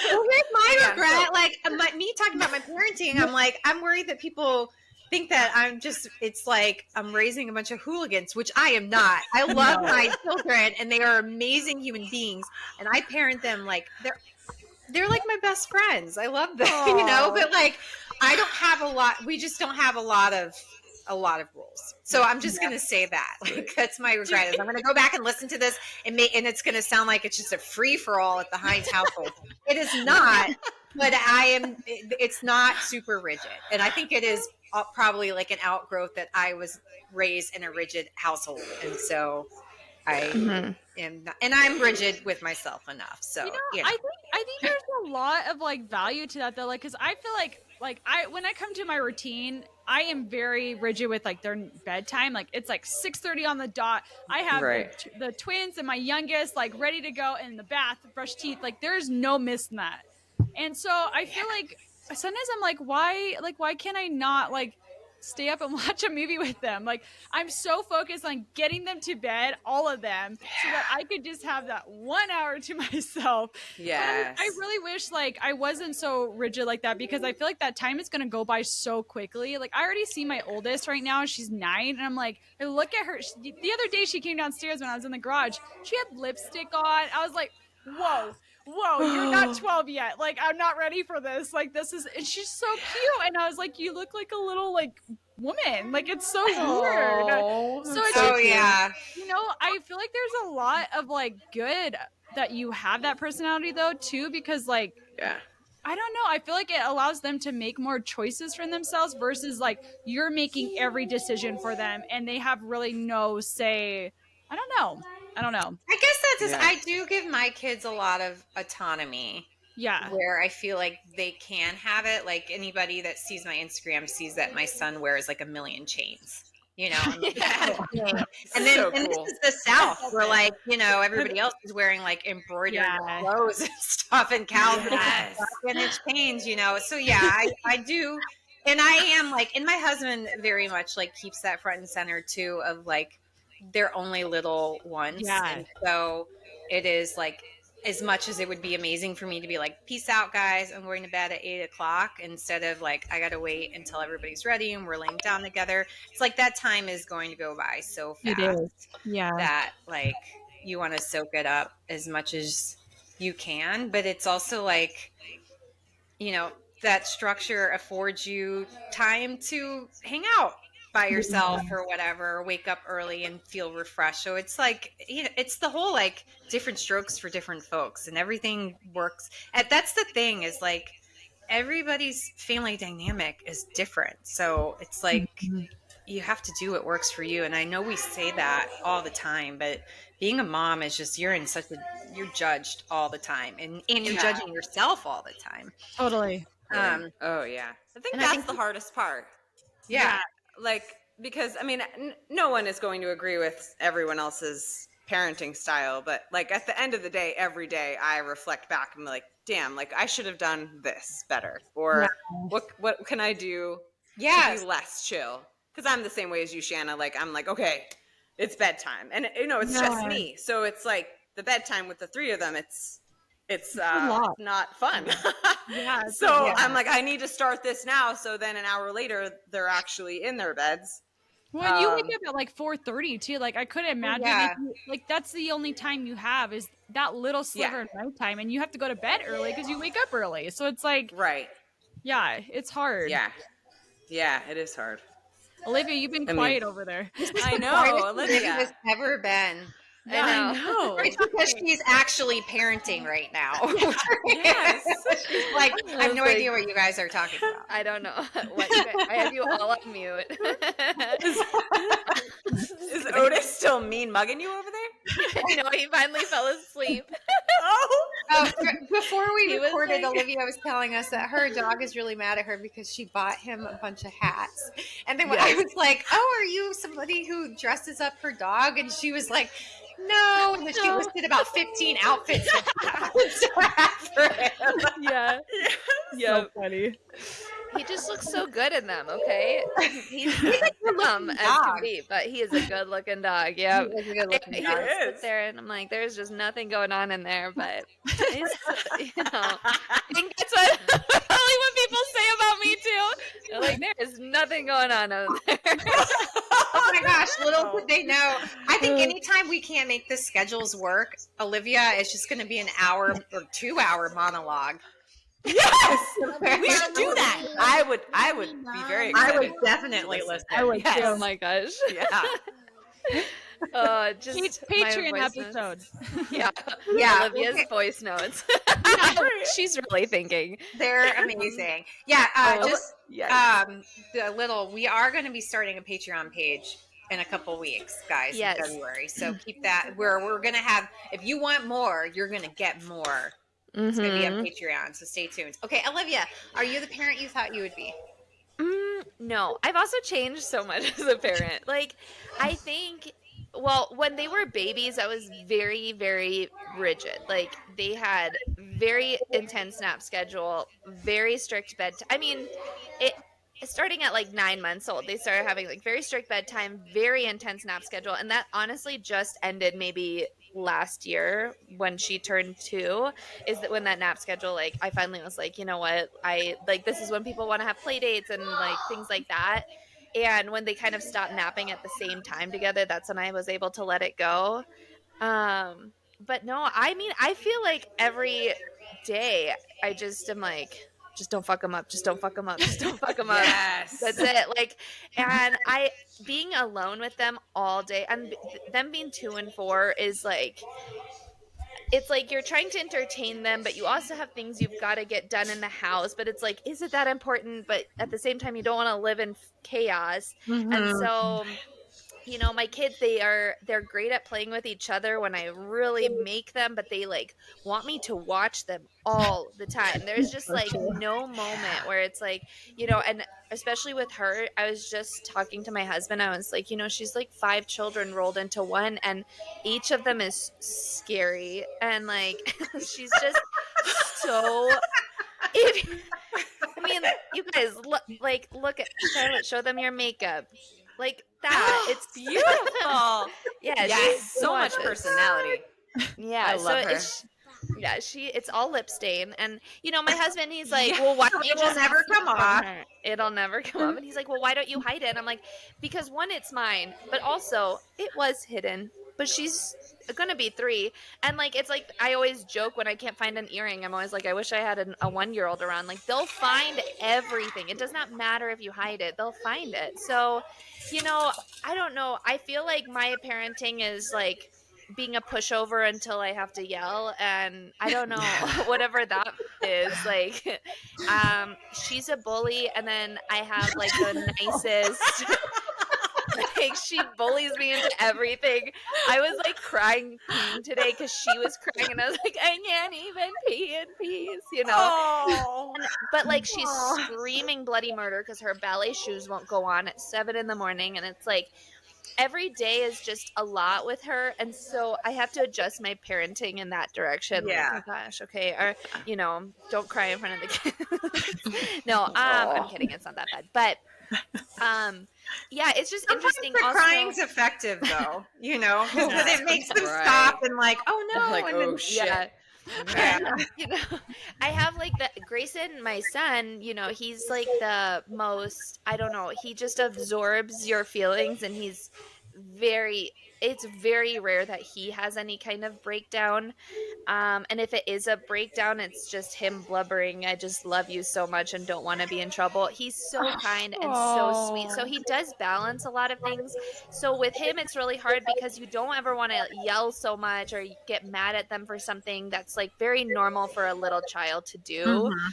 Well, here's my Yeah, regret. so- Like me talking about my parenting, I'm like, I'm worried that people think that it's like I'm raising a bunch of hooligans, which I am not. I love my children and they are amazing human beings. And I parent them like they're like my best friends. I love them, you know, but like I don't have a lot. We just don't have a lot of rules. So I'm just going to say that. Like, that's my regret. Is I'm going to go back and listen to this and it's going to sound like it's just a free for all at the Hines household. It is not, but it's not super rigid. And I think it is probably like an outgrowth that I was raised in a rigid household. And so I am not, and I'm rigid with myself enough. So, you know. I think there's a lot of like value to that though. Like, cause I feel like when I come to my routine, I am very rigid with like their bedtime. Like it's like 6:30 on the dot. I have the twins and my youngest like ready to go in the bath, brush teeth. Like there's no missing that. And so I feel like sometimes I'm like, why can't I not like stay up and watch a movie with them? Like I'm so focused on getting them to bed, all of them, so that I could just have that 1 hour to myself. Yes. I really wish like I wasn't so rigid like that, because I feel like that time is going to go by so quickly. Like I already see my oldest right now, she's 9, and I'm like, I look at her. The other day she came downstairs when I was in the garage. She had lipstick on. I was like, whoa, you're not 12 yet. Like, I'm not ready for this. Like, and she's so cute. And I was like, you look like a little, like, woman. Like, it's so weird. So it's yeah. You know, I feel like there's a lot of, like, good that you have that personality, though, too, because, like, Yeah. I don't know. I feel like it allows them to make more choices for themselves versus, like, you're making every decision for them and they have really no say. I don't know. I guess that's just, Yeah. I do give my kids a lot of autonomy. Yeah. Where I feel like they can have it. Like anybody that sees my Instagram sees that my son wears like a million chains. You know, I'm like, and then So and cool. this is the South where like, you know, everybody else is wearing like embroidered clothes and stuff and cows and it's chains, you know. So yeah, I do. And I am like, and my husband very much like keeps that front and center too of like they're only little ones. Yeah. And so it is like, as much as it would be amazing for me to be like, peace out guys, I'm going to bed at 8:00 instead of like, I got to wait until everybody's ready and we're laying down together. It's like that time is going to go by so fast. It is. Yeah. That like you want to soak it up as much as you can, but it's also like, you know, that structure affords you time to hang out by yourself or whatever, or wake up early and feel refreshed. So it's like, you know, it's the whole like different strokes for different folks and everything works. And that's the thing is like everybody's family dynamic is different. So it's like you have to do what works for you. And I know we say that all the time, but being a mom is just, you're judged all the time and you're judging yourself all the time. Totally. Oh yeah. I think and that's I think the hardest part. Yeah. Like, because I mean, no one is going to agree with everyone else's parenting style, but like at the end of the day, every day I reflect back and be like, damn, like I should have done this better, or what can I do to be less chill? Because I'm the same way as you, Shanna. Like I'm like, okay, it's bedtime, and you know, it's just me, so it's like the bedtime with the 3 of them. It's not fun. So I'm like, I need to start this now. So then an hour later, they're actually in their beds. Well, you wake up at like 4:30 too. Like I couldn't imagine like that's the only time you have is that little sliver of nighttime, and you have to go to bed early because you wake up early. So it's like, yeah, it's hard. Yeah, it is hard. Olivia, you've been quiet over there. I know, Olivia. It's ever been. I know. It's because she's actually parenting right now. Yes. She's like, I have no idea what you guys are talking about. I don't know what you guys, I have you all on mute. Is Otis still mean mugging you over there? No, he finally fell asleep. Before we He was recorded, like- Olivia was telling us that her dog is really mad at her because she bought him a bunch of hats. And then when I was like, oh, are you somebody who dresses up her dog? And she was like, no. And then she listed about 15 outfits to have for him. Yeah. Yeah. So funny. He just looks so good in them, okay? He's dumb as dog. can be, but he is a good looking dog. Yeah. He is a good-looking He dog. sits there and I'm like, there's just nothing going on in there, but he's, I think that's what probably what people say about me too. They're like, there is nothing going on over there. Oh my gosh, little did they know. I think anytime we can't make the schedules work, Olivia is just going to be an hour or 2 hour monologue. Yes, we should do that. I would be very excited. I would definitely listen. I would Yes. Oh my gosh. Yeah. Just Patreon my voice notes. episode. Yeah. Yeah, Olivia's okay. voice notes. She's really thinking. They're amazing. Yeah, we are going to be starting a Patreon page in a couple weeks, guys, Yes. in February. So keep that. We're going to have, if you want more, you're going to get more. It's going to be on Patreon, so stay tuned. Okay, Olivia, are you the parent you thought you would be? No, I've also changed so much as a parent. Like, I think, well, when they were babies, I was very, very rigid. Like, they had very intense nap schedule, very strict bedtime. I mean, starting at like 9 months old, they started having like very strict bedtime, very intense nap schedule. And that honestly just ended maybe last year when she turned 2, is that when that nap schedule, like, I finally was like, you know what, I like, this is when people want to have play dates and like things like that. And when they kind of stopped napping at the same time together, that's when I was able to let it go. But no, I mean, I feel like every day I just am like, just don't fuck them up. Just don't fuck them up. Just don't fuck them up. Yes. That's it. Like, and being alone with them all day, and them being 2 and 4 is like, it's like you're trying to entertain them, but you also have things you've got to get done in the house. But it's like, is it that important? But at the same time, you don't want to live in chaos. And so, you know, my kids, they're great at playing with each other when I really make them, but they like want me to watch them all the time. There's just like no moment where it's like, you know, and especially with her, I was just talking to my husband. I was like, you know, she's like 5 children rolled into one, and each of them is scary. And like, she's just so, I mean, you guys look at Charlotte, show them your makeup. Like that. It's beautiful. Yeah, Yes, so much personality. Yeah, I love her. It's all lip stain. And you know, my husband, he's like, well, why don't you It will just never come off. It'll never come off. And he's like, well, why don't you hide it? And I'm like, because one, it's mine, but also it was hidden. But she's gonna be 3, and like, it's like, I always joke when I can't find an earring, I'm always like, I wish I had a 1-year-old around. Like, they'll find everything. It does not matter if you hide it, they'll find it. So, you know, I don't know, I feel like my parenting is like being a pushover until I have to yell, and I don't know, whatever that is. Like, she's a bully, and then I have like the nicest like, she bullies me into everything. I was like crying peeing today because she was crying, and I was like, I can't even pee in peace, you know. But like, she's screaming bloody murder because her ballet shoes won't go on at 7 in the morning, and it's like every day is just a lot with her, and so I have to adjust my parenting in that direction. Yeah. Like, oh gosh, okay, or you know, don't cry in front of the kids. No, I'm kidding. It's not that bad, but yeah, it's just interesting. The also, crying's effective, though, you know, because then it makes them Right. stop and like, oh no, Like, and then, oh shit. yeah. yeah. You know, I have like Grayson, my son, you know, he's like the most, I don't know, he just absorbs your feelings, and he's it's very rare that he has any kind of breakdown. And if it is a breakdown, it's just him blubbering, I just love you so much and don't want to be in trouble. He's so kind and so sweet. So he does balance a lot of things. So with him, it's really hard because you don't ever want to yell so much or get mad at them for something that's like very normal for a little child to do. Mm-hmm.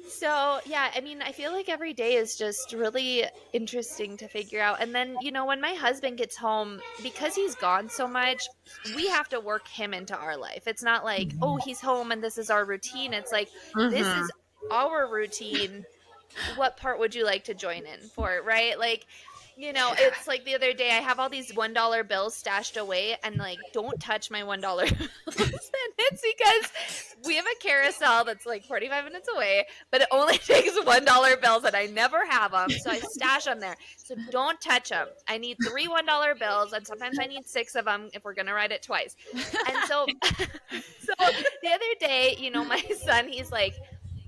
So, yeah, I mean, I feel like every day is just really interesting to figure out. And then, when my husband gets home, because he's gone so much, we have to work him into our life. It's not like, oh, he's home and this is our routine. It's like, this is our routine. What part would you like to join in for, right? Like, it's like the other day I have all these $1 bills stashed away and like, don't touch my $1 bills. And it's because we have a carousel that's like 45 minutes away, but it only takes $1 bills and I never have them. So I stash them there. So don't touch them. I need 3 $1 bills and sometimes I need 6 of them if we're going to write it twice. And so, the other day, my son, he's like,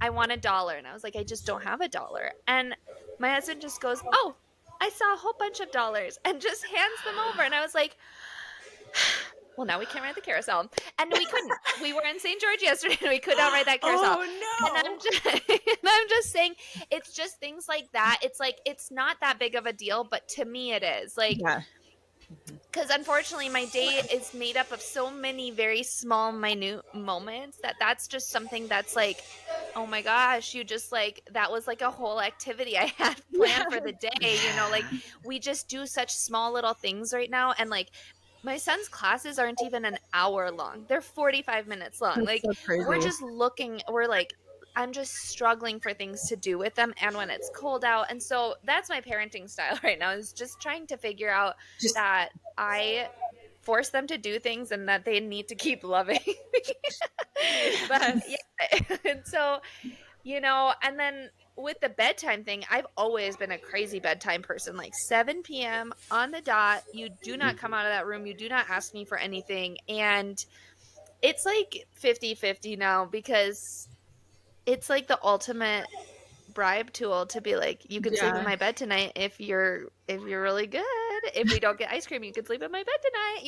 I want $1. And I was like, I just don't have $1. And my husband just goes, oh, I saw a whole bunch of dollars, and just hands them over. And I was like, well, now we can't ride the carousel. And we couldn't. We were in St. George yesterday and we could not ride that carousel. Oh, no. And I'm just saying, it's just things like that. It's like, it's not that big of a deal, but to me it is. Like, because unfortunately my day is made up of so many very small, minute moments that's just something that's like, oh my gosh, you just like, that was like a whole activity I had planned for the day, like we just do such small little things right now. And like, my son's classes aren't even an hour long. They're 45 minutes long. That's like so crazy. we're like, I'm just struggling for things to do with them and when it's cold out. And so that's my parenting style right now, is just trying to figure out that I force them to do things and that they need to keep loving me. But yeah. And so, and then with the bedtime thing, I've always been a crazy bedtime person, like 7 p.m. on the dot. You do not come out of that room. You do not ask me for anything. And it's like 50-50 now, because it's like the ultimate bribe tool to be like, you can sleep in my bed tonight if you're really good. If we don't get ice cream, you can sleep in my bed tonight,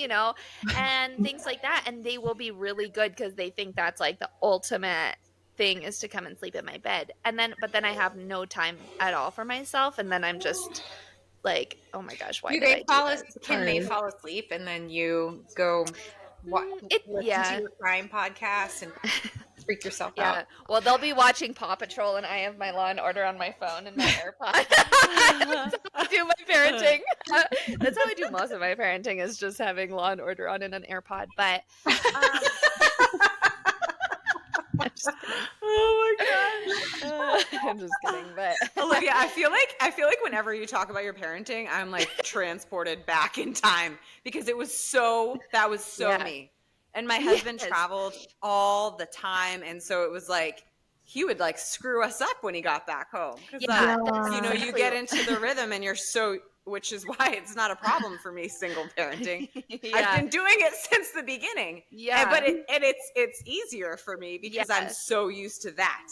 and things like that. And they will be really good because they think that's like the ultimate thing, is to come and sleep in my bed. But then I have no time at all for myself. And then I'm just like, oh my gosh, why did I do this? Can they fall asleep and then you go listen to your crime podcast and freak yourself out? Well, they'll be watching Paw Patrol and I have my Law and Order on my phone and my AirPod. That's how I do my parenting. That's how I do most of my parenting, is just having Law and Order on in an AirPod. But oh my god. I'm just kidding, but Olivia, I feel like whenever you talk about your parenting, I'm like transported back in time, because that was so me. And my husband traveled all the time, and so it was like he would like screw us up when he got back home. You get into the rhythm and which is why it's not a problem for me single parenting. I've been doing it since the beginning. Yeah. But it's easier for me because I'm so used to that.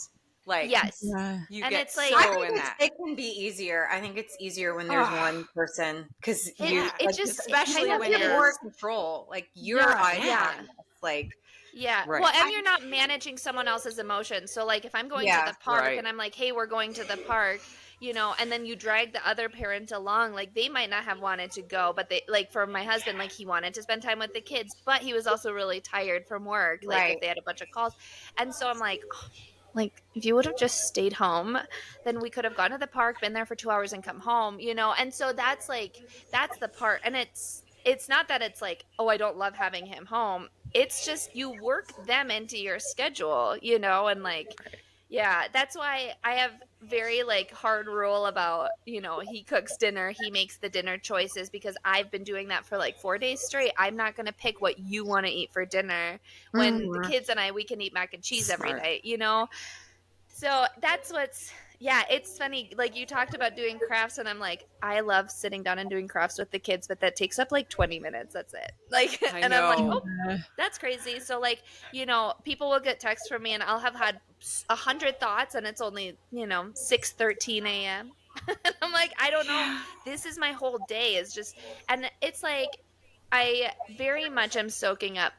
Like, you and get it's like, so in that. It can be easier. I think it's easier when there's one person, because especially when you're more control. Like you're like. Yeah. Right. Well, and you're not managing someone else's emotions. So like if I'm going to the park and I'm like, hey, we're going to the park, and then you drag the other parent along, like they might not have wanted to go, but they, like for my husband, like he wanted to spend time with the kids, but he was also really tired from work. Like if they had a bunch of calls. And so I'm like, like if you would have just stayed home, then we could have gone to the park, been there for 2 hours and come home, And so that's the part. And it's not that it's like, oh, I don't love having him home. It's just you work them into your schedule, and like, that's why I have very like hard rule about, he cooks dinner, he makes the dinner choices, because I've been doing that for like 4 days straight. I'm not going to pick what you want to eat for dinner when the kids and we can eat mac and cheese every night, So that's it's funny. Like you talked about doing crafts, and I'm like, I love sitting down and doing crafts with the kids, but that takes up like 20 minutes. That's it. Like, I'm like, oh, that's crazy. So like, people will get texts from me and I'll have had 100 thoughts and it's only, 6:13 a.m. And I'm like, I don't know. This is my whole day is just, and it's like, I very much am soaking up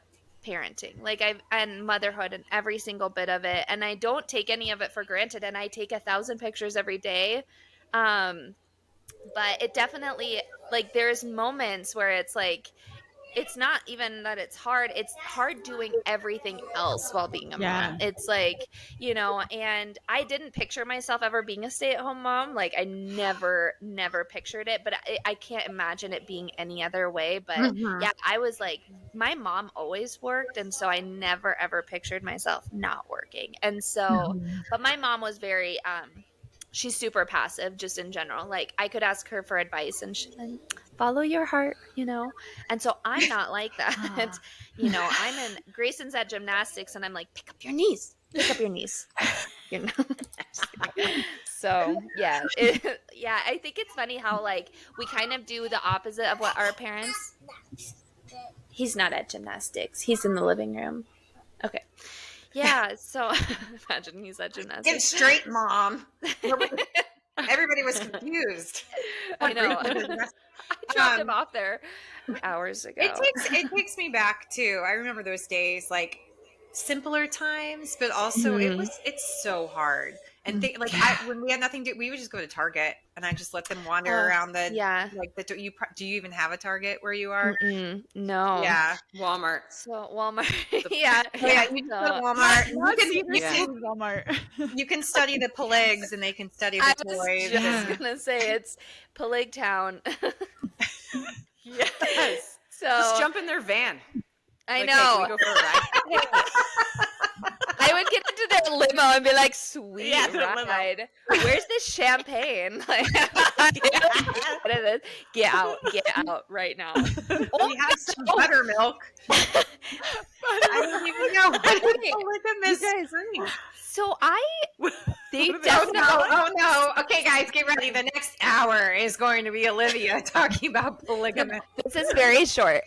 parenting, like and motherhood and every single bit of it. And I don't take any of it for granted. And I take 1,000 pictures every day. But it definitely, like, there's moments where it's like, it's not even that it's hard doing everything else while being a Yeah. mom. It's like, and I didn't picture myself ever being a stay-at-home mom. Like, I never pictured it, but I can't imagine it being any other way. But yeah, I was like, my mom always worked, and so I never ever pictured myself not working. And so, but my mom was very she's super passive just in general. Like, I could ask her for advice and she's like, follow your heart, And so I'm not like that. I'm in, Grayson's at gymnastics and I'm like, pick up your knees. So yeah, I think it's funny how, like, we kind of do the opposite of what our parents. He's not at gymnastics. He's in the living room. Okay. Yeah, so imagine he's at gymnastics. Get straight, Mom. Everybody was confused. I know. I dropped him off there hours ago. It takes me back to, I remember those days, like simpler times, but also it's so hard. And when we had nothing to do, we would just go to Target and I just let them wander around the do you even have a Target where you are? No. Yeah. Walmart. So Walmart. Yeah. You can go to Walmart. Walmart. You can study the Pelegs and they can study the toys. I was just gonna say it's Peleg Town. Yes. So just jump in their van. I Like, know. hey, can we go for a ride? I would get into their limo and be like, sweet ride. Limo. Where's this champagne? Like, get out right now. We have some buttermilk. I don't even know what So they definitely. Oh no. Okay, guys, get ready. The next hour is going to be Olivia talking about polygamy. This is very short.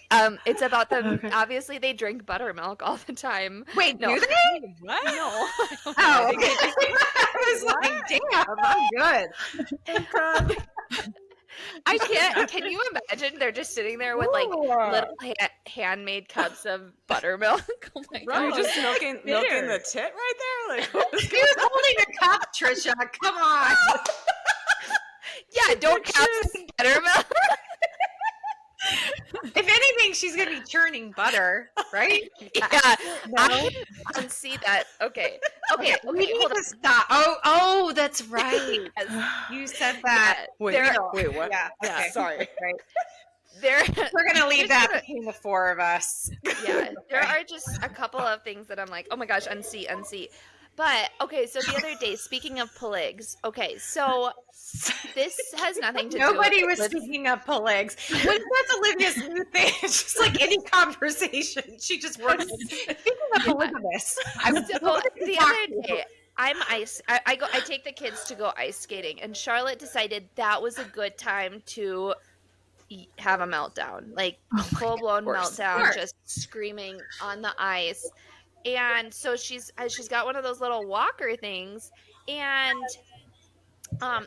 It's about them. Okay. Obviously, they drink buttermilk all the time. Wait, do they? What? No. Oh, okay. I was like, damn, I'm good. I can't. Can you imagine? They're just sitting there with like little handmade cups of buttermilk. Oh my god! You're just milking the tit right there. Like, who's holding a cup, Trisha? Come on. Yeah, don't cups buttermilk. If anything, she's gonna be churning butter, right? Yeah, no. I can see that. Okay. We need to stop. Oh, that's right. You said that. Wait, what? Yeah. Okay. Sorry. Right. We're gonna leave that between the four of us. Yeah, there are just a couple of things that I'm like, oh my gosh, unsee. But okay, so the other day, speaking of Pelegs, okay, so this has nothing to do with Nobody was speaking of Pelegs. That's Olivia's new thing. It's just like any conversation. She just works. Speaking of polygamous, the other day, I take the kids to go ice skating, and Charlotte decided that was a good time to have a meltdown, like full-blown meltdown, just screaming on the ice. And so she's got one of those little walker things, and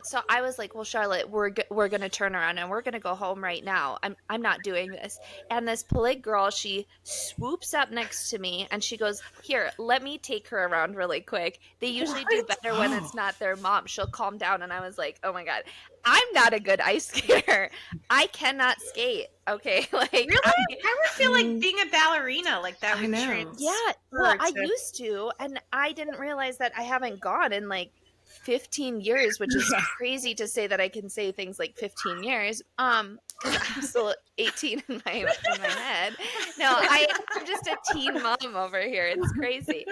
so I was like, well, Charlotte, we're going to turn around and we're going to go home right now. I'm not doing this. And this Peleg girl, she swoops up next to me and she goes, here, let me take her around really quick. They usually do better when it's not their mom. She'll calm down. And I was like, oh my God, I'm not a good ice skater. I cannot skate. Okay. Like, really? I would feel like being a ballerina like that. I know. Yeah. Well, I used to, and I didn't realize that I haven't gone in like 15 years, which is crazy to say that I can say things like 15 years. Because I'm still 18 in my head. No, I'm just a teen mom over here. It's crazy.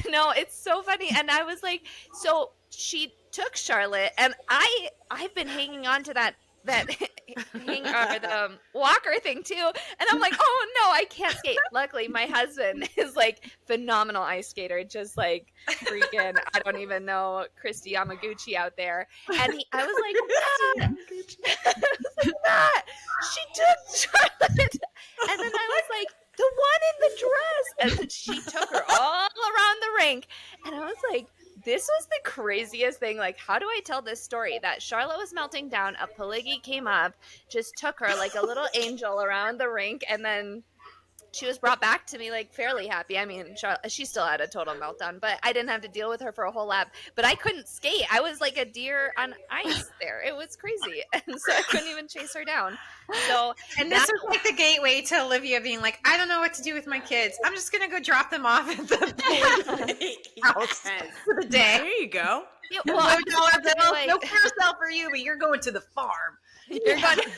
No, it's so funny. And I was like, so she took Charlotte, and I've been hanging on to that the walker thing too, and I'm like, oh no, I can't skate. Luckily my husband is like phenomenal ice skater, just like freaking I don't even know Christy Yamaguchi out there, and I was like, nah. She took Charlotte, and then I was like, the one in the dress, and then she took her all around the rink, and I was like, this was the craziest craziest thing. Like, how do I tell this story? That Charlotte was melting down, a polygamy came up, just took her like a little angel around the rink, and then she was brought back to me like fairly happy. I mean, she still had a total meltdown, but I didn't have to deal with her for a whole lap. But I couldn't skate. I was like a deer on ice there. It was crazy. And so I couldn't even chase her down. So, and this was like the gateway to Olivia being like, I don't know what to do with my kids. I'm just going to go drop them off at the house for the day. There you go. Yeah, well, no carousel for you, but you're going to the farm. You're going to...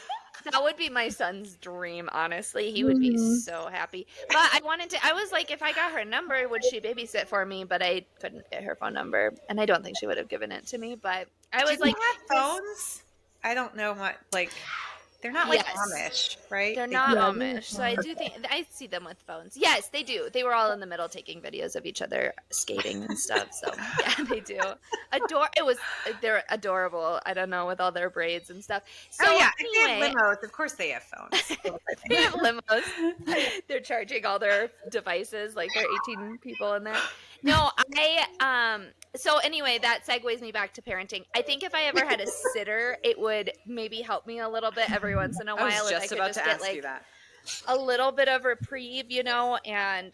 That would be my son's dream, honestly. He would be so happy. But I was like, if I got her number, would she babysit for me? But I couldn't get her phone number. And I don't think she would have given it to me. But I was like, have phones? I don't know what, like, they're not like Amish, right? They're not Amish. So I do think, I see them with phones. Yes, they do. They were all in the middle taking videos of each other skating and stuff. So yeah, they do. They're adorable. I don't know, with all their braids and stuff. So anyway, they have limos. Of course they have phones. They have limos. They're charging all their devices, like there are 18 people in there. No, so anyway, that segues me back to parenting. I think if I ever had a sitter, it would maybe help me a little bit every once in a while. I was just about to ask you that. A little bit of reprieve, you know, and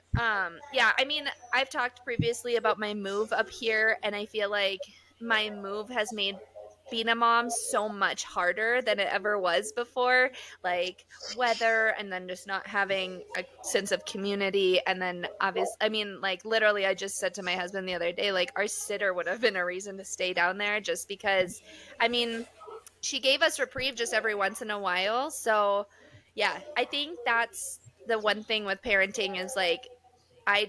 yeah, I mean, I've talked previously about my move up here, and I feel like my move has made being a mom so much harder than it ever was before, like weather, and then just not having a sense of community. And then obviously, I mean, like literally I just said to my husband the other day, like our sitter would have been a reason to stay down there, just because, I mean, she gave us reprieve just every once in a while. So yeah, I think that's the one thing with parenting is like, I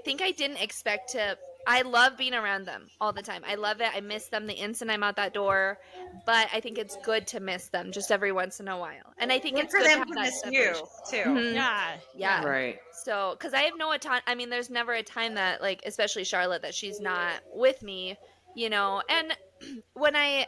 think I didn't expect to. I love being around them all the time. I love it. I miss them the instant I'm out that door. But I think it's good to miss them just every once in a while. And I think it's good to have that miss separation. you too. Yeah. Yeah. Right. So, because I have no time. I mean, there's never a time that, like, especially Charlotte, that she's not with me, you know. And when I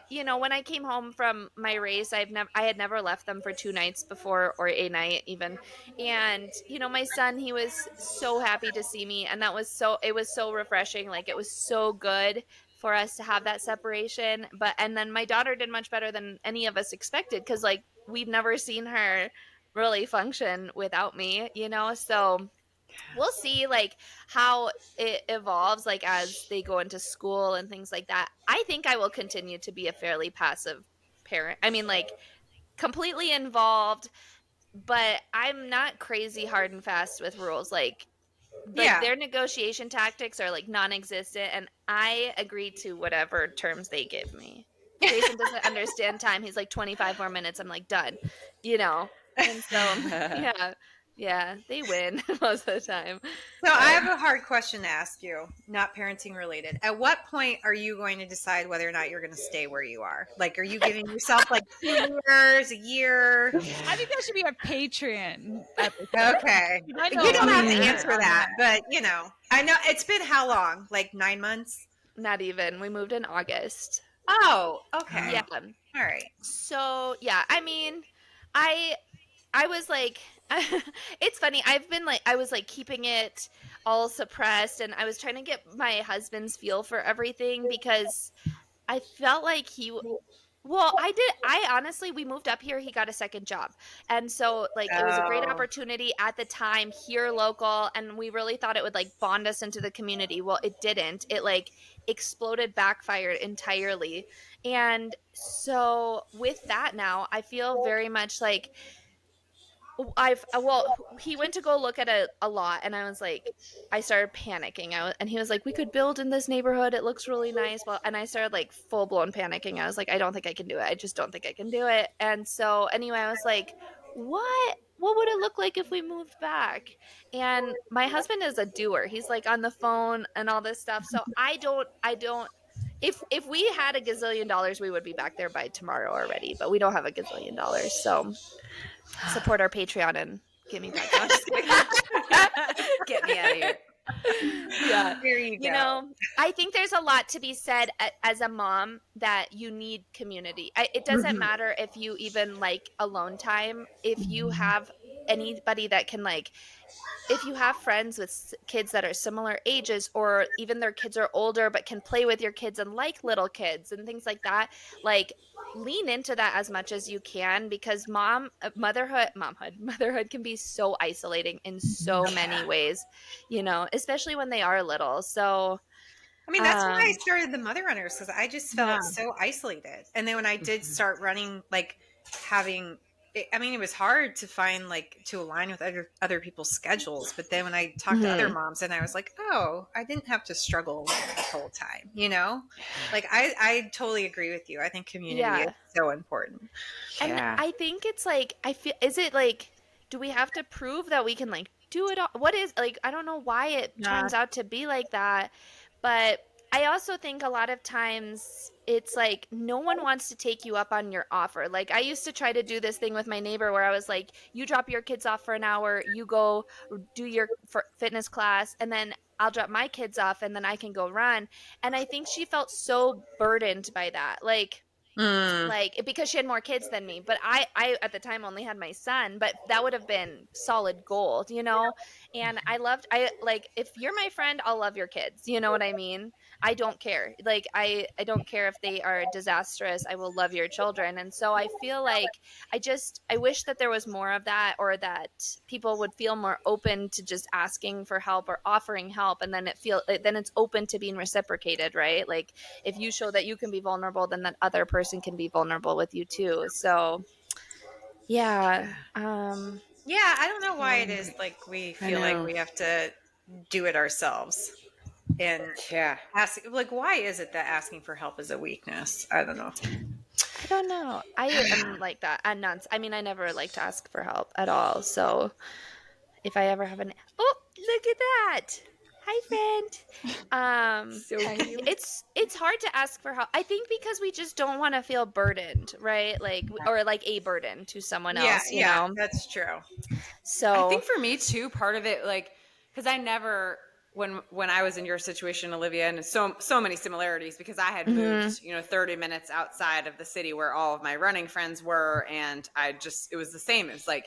came home from my race, I had never left them for 2 nights before, or a night even. And, you know, my son, he was so happy to see me, and it was so refreshing. Like, it was so good for us to have that separation. And then my daughter did much better than any of us expected, because like we've never seen her really function without me, you know. So we'll see like how it evolves, like as they go into school and things like that. I think I will continue to be a fairly passive parent. I mean, like completely involved, but I'm not crazy hard and fast with rules. Like their negotiation tactics are like non-existent, and I agree to whatever terms they give me. Jason doesn't understand time. He's like 25 more minutes. I'm like, done, you know? And so, yeah, they win most of the time. So I have a hard question to ask you, not parenting related. At what point are you going to decide whether or not you're going to stay where you are? Like, are you giving yourself like 2 years, a year? I think that should be a Patreon episode. Okay. You don't have to answer that, but you know, I know it's been how long? Like 9 months? Not even. We moved in August. Oh, okay. Yeah. All right. So, yeah, I mean, I was like, it's funny. I was like keeping it all suppressed, and I was trying to get my husband's feel for everything, because I felt like I honestly, we moved up here, he got a second job. And so like, it was a great opportunity at the time here local. And we really thought it would like bond us into the community. Well, it didn't. It like exploded, backfired entirely. And so with that now, I feel very much like he went to go look at a lot, and I was like, I started panicking. And he was like, we could build in this neighborhood. It looks really nice. Well, and I started like full blown panicking. I was like, I don't think I can do it. I just don't think I can do it. And so anyway, I was like, what would it look like if we moved back? And my husband is a doer. He's like on the phone and all this stuff. So I don't, if we had $1 gazillion, we would be back there by tomorrow already, but we don't have $1 gazillion. So support our Patreon and get me back on. Get me out of here. Yeah. There you go. You know, I think there's a lot to be said as a mom that you need community. It doesn't matter if you even like alone time. If you have anybody that can, like, if you have friends with kids that are similar ages, or even their kids are older but can play with your kids and like little kids and things like that, like, lean into that as much as you can, because motherhood can be so isolating in so many ways, especially when they are little. So I mean, that's why I started the Mother Runners, because I just felt so isolated. And then when I did start running, like having, it was hard to find, like, to align with other people's schedules. But then when I talked to other moms, and I was like, oh, I didn't have to struggle alone this whole time, Like, I totally agree with you. I think community is so important. And I think it's like, is it like, do we have to prove that we can, like, do it all? What is, like, I don't know why it turns out to be like that. But I also think a lot of times it's like no one wants to take you up on your offer. Like, I used to try to do this thing with my neighbor where I was like, you drop your kids off for an hour, you go do your fitness class, and then I'll drop my kids off and then I can go run. And I think she felt so burdened by that. Like, because she had more kids than me, but I at the time only had my son, but that would have been solid gold, and I like, if you're my friend, I'll love your kids, you know what I mean? I don't care, like, I don't care if they are disastrous, I will love your children. And so I feel like I wish that there was more of that, or that people would feel more open to just asking for help or offering help, and then then it's open to being reciprocated, right? Like, if you show that you can be vulnerable, then that other person can be vulnerable with you too. So I don't know why it is like we feel like we have to do it ourselves. And why is it that asking for help is a weakness? I don't know. I am like that. I never like to ask for help at all. So if I ever have look at that. Hi, friend. So cute. It's hard to ask for help, I think, because we just don't want to feel burdened, right? Like, or like a burden to someone else. Yeah, that's true. So I think for me too, part of it, like, because I never, when I was in your situation, Olivia, and so many similarities, because I had moved 30 minutes outside of the city where all of my running friends were, and it was the same. It's like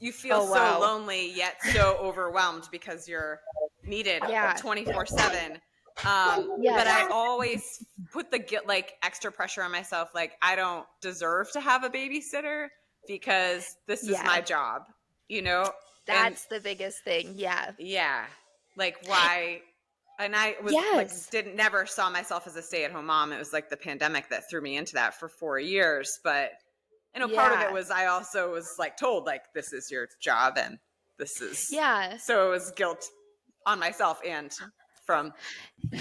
you feel so lonely yet so overwhelmed because you're needed 24/7. But I always put the extra pressure on myself, like, I don't deserve to have a babysitter because this is my job, that's the biggest thing. Like, why? And I was never saw myself as a stay-at-home mom. It was like the pandemic that threw me into that for 4 years. But part of it was I also was like told, like, this is your job and this is so it was guilt on myself and from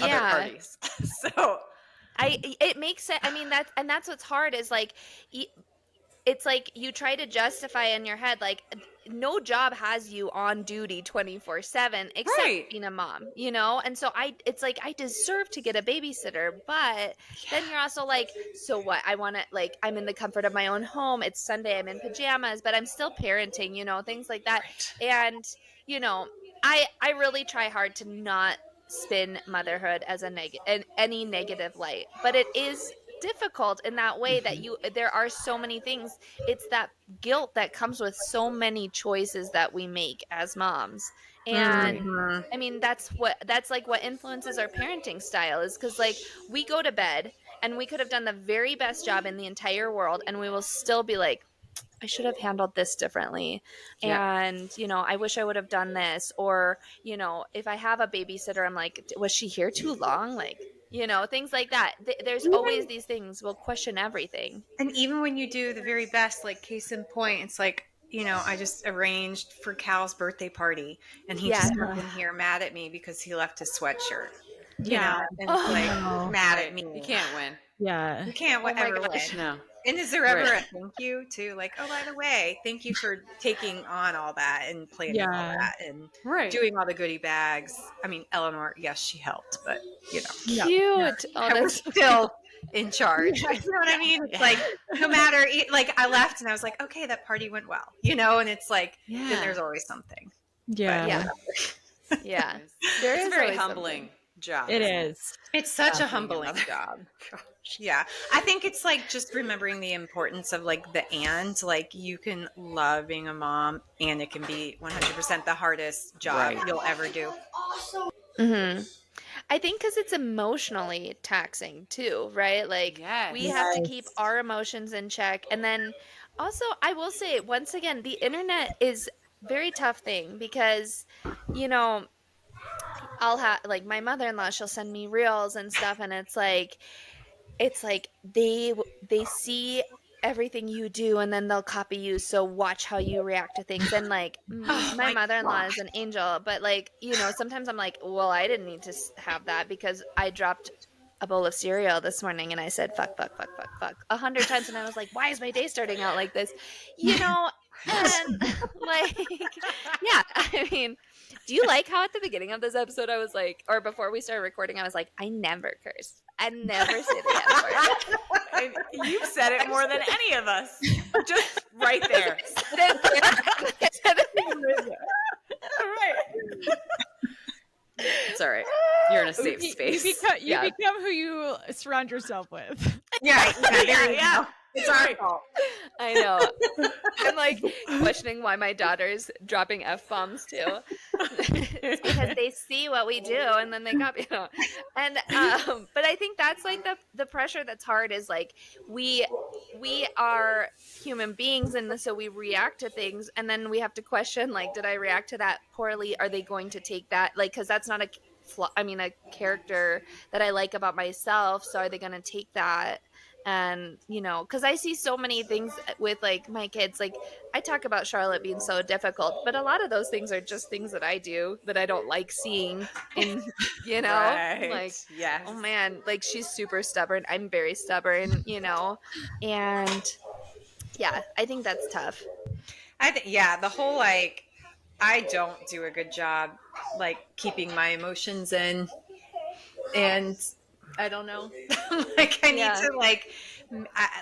other parties. So it makes sense. I mean, that's what's hard is, like, it's like you try to justify in your head, like, no job has you on duty 24/7 except being a mom, and so it's like, I deserve to get a babysitter, but then you're also like, so what? I want to, like, I'm in the comfort of my own home, it's Sunday, I'm in pajamas, but I'm still parenting, things like that. And I really try hard to not spin motherhood as any negative light, but it is difficult in that way that there are so many things. It's that guilt that comes with so many choices that we make as moms. And I mean, that's like what influences our parenting style, is because, like, we go to bed and we could have done the very best job in the entire world, and we will still be like, I should have handled this differently. And, I wish I would have done this. Or, if I have a babysitter, I'm like, was she here too long? Like, things like that. There's always these things. We'll question everything. And even when you do the very best, like, case in point, it's like, I just arranged for Cal's birthday party, and he just comes in here mad at me because he left his sweatshirt. And it's mad at me. You can't win. Yeah. You can't ever win. No. And is there ever a thank you to, like, oh, by the way, thank you for taking on all that and planning all that and doing all the goodie bags? I mean, Eleanor, yes, she helped, but Cute. I was still in charge. You know what I mean? It's like, no matter, like, I left and I was like, okay, that party went well, and it's like, then there's always something. Yeah. Yeah. It's very humbling. job. It isn't is. It's such a being a humbling mother. job. Yeah. I think it's like just remembering the importance of like the and, like you can love being a mom and it can be 100% the hardest job Right. you'll ever do. Mm-hmm. I think because it's emotionally taxing too, right? Like Yes. we have to keep our emotions in check. And then also, I will say, once again, the internet is very tough thing because, you know, I'll have like my mother-in-law, she'll send me reels and stuff, and it's like they see everything you do and then they'll copy you, so watch how you react to things. And like Oh my my mother-in-law God. is an angel, but like, you know, sometimes I'm like, well, I didn't need to have that because I dropped a bowl of cereal this morning and I said fuck fuck fuck fuck fuck 100 times, and I was like, why is my day starting out like this, you know? And like, yeah, I mean, do you like how at the beginning of this episode I was like, or before we started recording, I was like, I never curse, I never say the F word. And you've said it more than any of us. Just right there. Right. It's all right. You're in a safe space. You become who you surround yourself with. Yeah. Yeah. It's our fault. I know. I'm like questioning why my daughter's dropping F-bombs too. It's because they see what we do and then they copy it. And but I think that's like the pressure that's hard is like we are human beings, and so we react to things, and then we have to question, like, did I react to that poorly? Are they going to take that, like, because that's not a flaw, I mean a character that I like about myself, so are they going to take that? And you know, because I see so many things with like my kids, like I talk about Charlotte being so difficult, but a lot of those things are just things that I do that I don't like seeing in, you know, Right. like, yes. oh man, like she's super stubborn, I'm very stubborn, you know. And yeah, I think that's tough. I think, yeah, the whole like, I don't do a good job like keeping my emotions in, and I don't know, like I need to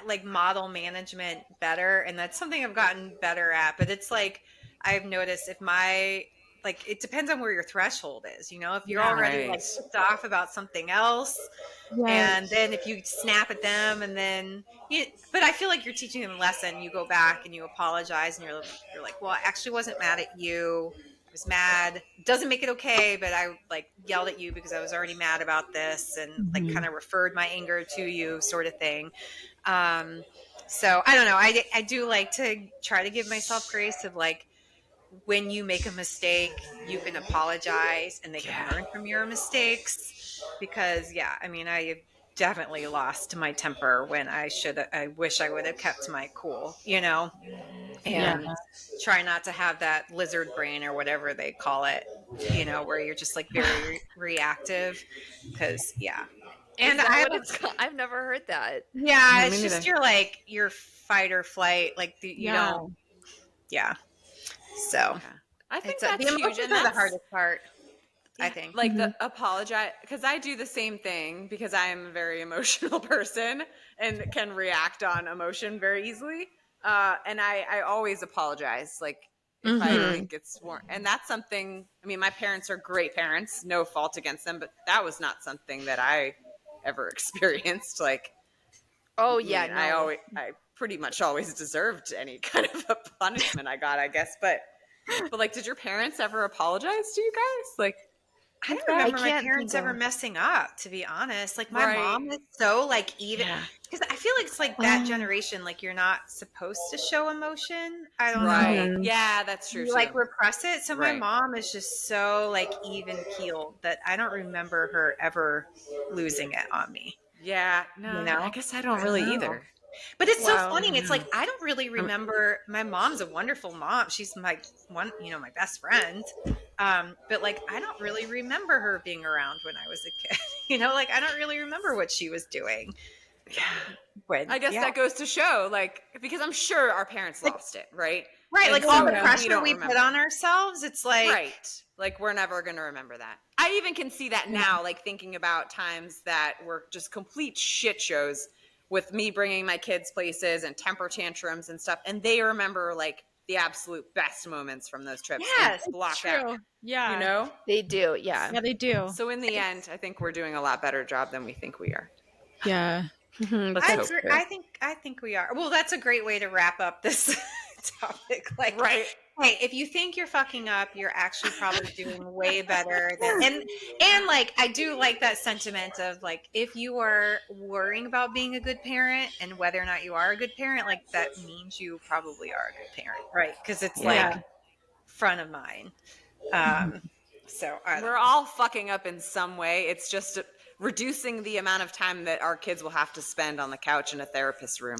like model management better, and that's something I've gotten better at. But it's like I've noticed if my like it depends on where your threshold is, you know, if you're already like pissed off about something else, and then if you snap at them and then but I feel like you're teaching them a lesson, you go back and you apologize and you're like, well, I actually wasn't mad at you, I was mad. Doesn't make it okay, but I like yelled at you because I was already mad about this, and like kind of referred my anger to you, sort of thing. So I don't know, I do like to try to give myself grace of like, when you make a mistake, you can apologize and they can learn from your mistakes. Because I mean, I have definitely lost my temper when I wish I would have kept my cool, you know, and try not to have that lizard brain or whatever they call it, you know, where you're just like very reactive. Because and I've never heard that. Yeah, it's just your fight or flight, like you don't. So I think the that's huge, emotions and are the that's hardest part. I think like the apologize, because I do the same thing because I am a very emotional person and can react on emotion very easily. And I always apologize, like if I think it's and that's something. I mean, my parents are great parents, no fault against them, but that was not something that I ever experienced. Like, oh I mean, I pretty much always deserved any kind of a punishment I got, I guess. But like, did your parents ever apologize to you guys? Like, I don't remember my parents ever messing up, to be honest. Like my mom is so like even, because I feel like it's like that generation, like you're not supposed to show emotion. I don't know. Yeah, that's true. You like repress it. So my mom is just so like even keeled that I don't remember her ever losing it on me. Yeah, no, You know? I guess I don't really either. But it's so funny. It's like I don't really remember. My mom's a wonderful mom. She's my my best friend. But like I don't really remember her being around when I was a kid. You know, like I don't really remember what she was doing. Yeah. I guess that goes to show, like, because I'm sure our parents lost it, right? Right, And like so all the pressure we remember. put on ourselves. It's like like we're never going to remember that. I even can see that now, like thinking about times that were just complete shit shows with me bringing my kids places and temper tantrums and stuff, and they remember like the absolute best moments from those trips. Yes, and block True. out, Yeah. you know? They do. Yeah. Yeah, they do. So in the end, I think we're doing a lot better job than we think we are. Yeah. Let's I hope. agree. I think we are. Well, that's a great way to wrap up this topic. Like, Right. hey, if you think you're fucking up, you're actually probably doing way better than and like I do like that sentiment of like if you are worrying about being a good parent and whether or not you are a good parent, like that means you probably are a good parent, right? Because it's Yeah. like front of mind. So We're all fucking up in some way. It's just reducing the amount of time that our kids will have to spend on the couch in a therapist's room.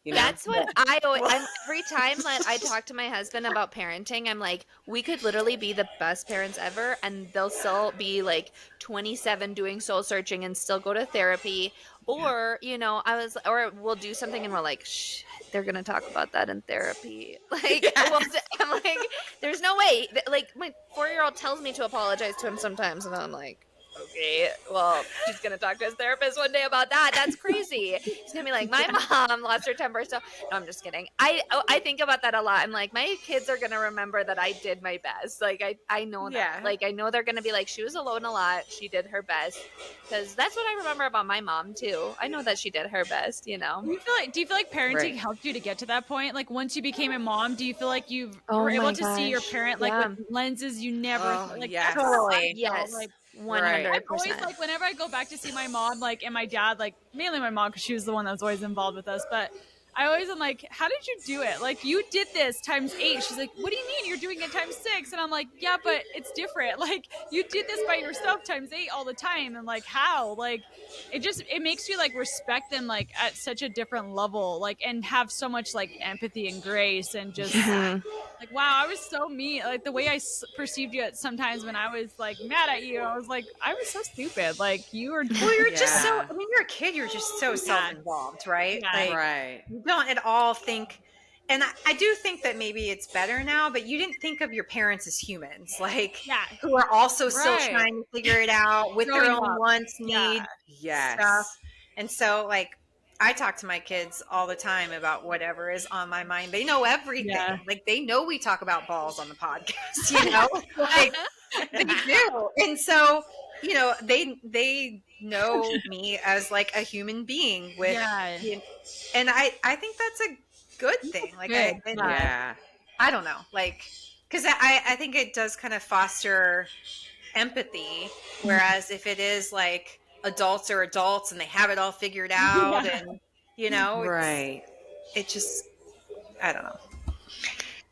You know? That's what I always, every time that I talk to my husband about parenting, I'm like, we could literally be the best parents ever, and they'll still be like 27 doing soul searching and still go to therapy. Or, you know, or we'll do something and we're like, shh, they're going to talk about that in therapy. Like, I'm like, there's no way. Like, my 4-year-old tells me to apologize to him sometimes, and I'm like, okay, well, she's gonna talk to his therapist one day about that. That's crazy. He's gonna be like, my mom lost her temper. So no, I'm just kidding. I think about that a lot. I'm like, my kids are gonna remember that I did my best. Like I know that. Yeah. Like I know they're gonna be like, she was alone a lot. She did her best. Because that's what I remember about my mom too. I know that she did her best. You know. Do you feel like parenting Right. helped you to get to that point? Like once you became a mom, do you feel like you Oh were able my to see your gosh. parent like Yeah. with lenses you never like yes. that's so Totally. fun, Yes. Like 100%. I've always like whenever I go back to see my mom, like and my dad, like mainly my mom because she was the one that was always involved with us, but I always am like, how did you do it? Like you did this times 8. She's like, what do you mean you're doing it times 6? And I'm like, yeah, but it's different. Like you did this by yourself times 8 all the time. And like how? Like it makes you like respect them like at such a different level, like and have so much like empathy and grace and just like wow, I was so mean. Like the way I perceived you at sometimes when I was like mad at you, I was like I was so stupid. Like you were. well, you're just so. Yeah. I mean, you're a kid. You're just so self-involved, right? Yeah. Like, Right. you don't at all think. And I do think that maybe it's better now, but you didn't think of your parents as humans, like Yeah. who are also still Right. trying to figure it out with their Growing own up. wants, Yeah. needs, Yes. stuff. And so, like, I talk to my kids all the time about whatever is on my mind. They know everything. Yeah. Like, they know we talk about balls on the podcast, you know? Like, they do. And so, you know, they know me as like a human being with, Yeah. and I think that's a good thing. Like, Good. Yeah. I don't know, like, because I think it does kind of foster empathy. Whereas if it is like adults are adults and they have it all figured out, Yeah. and you know, Right. it just, I don't know.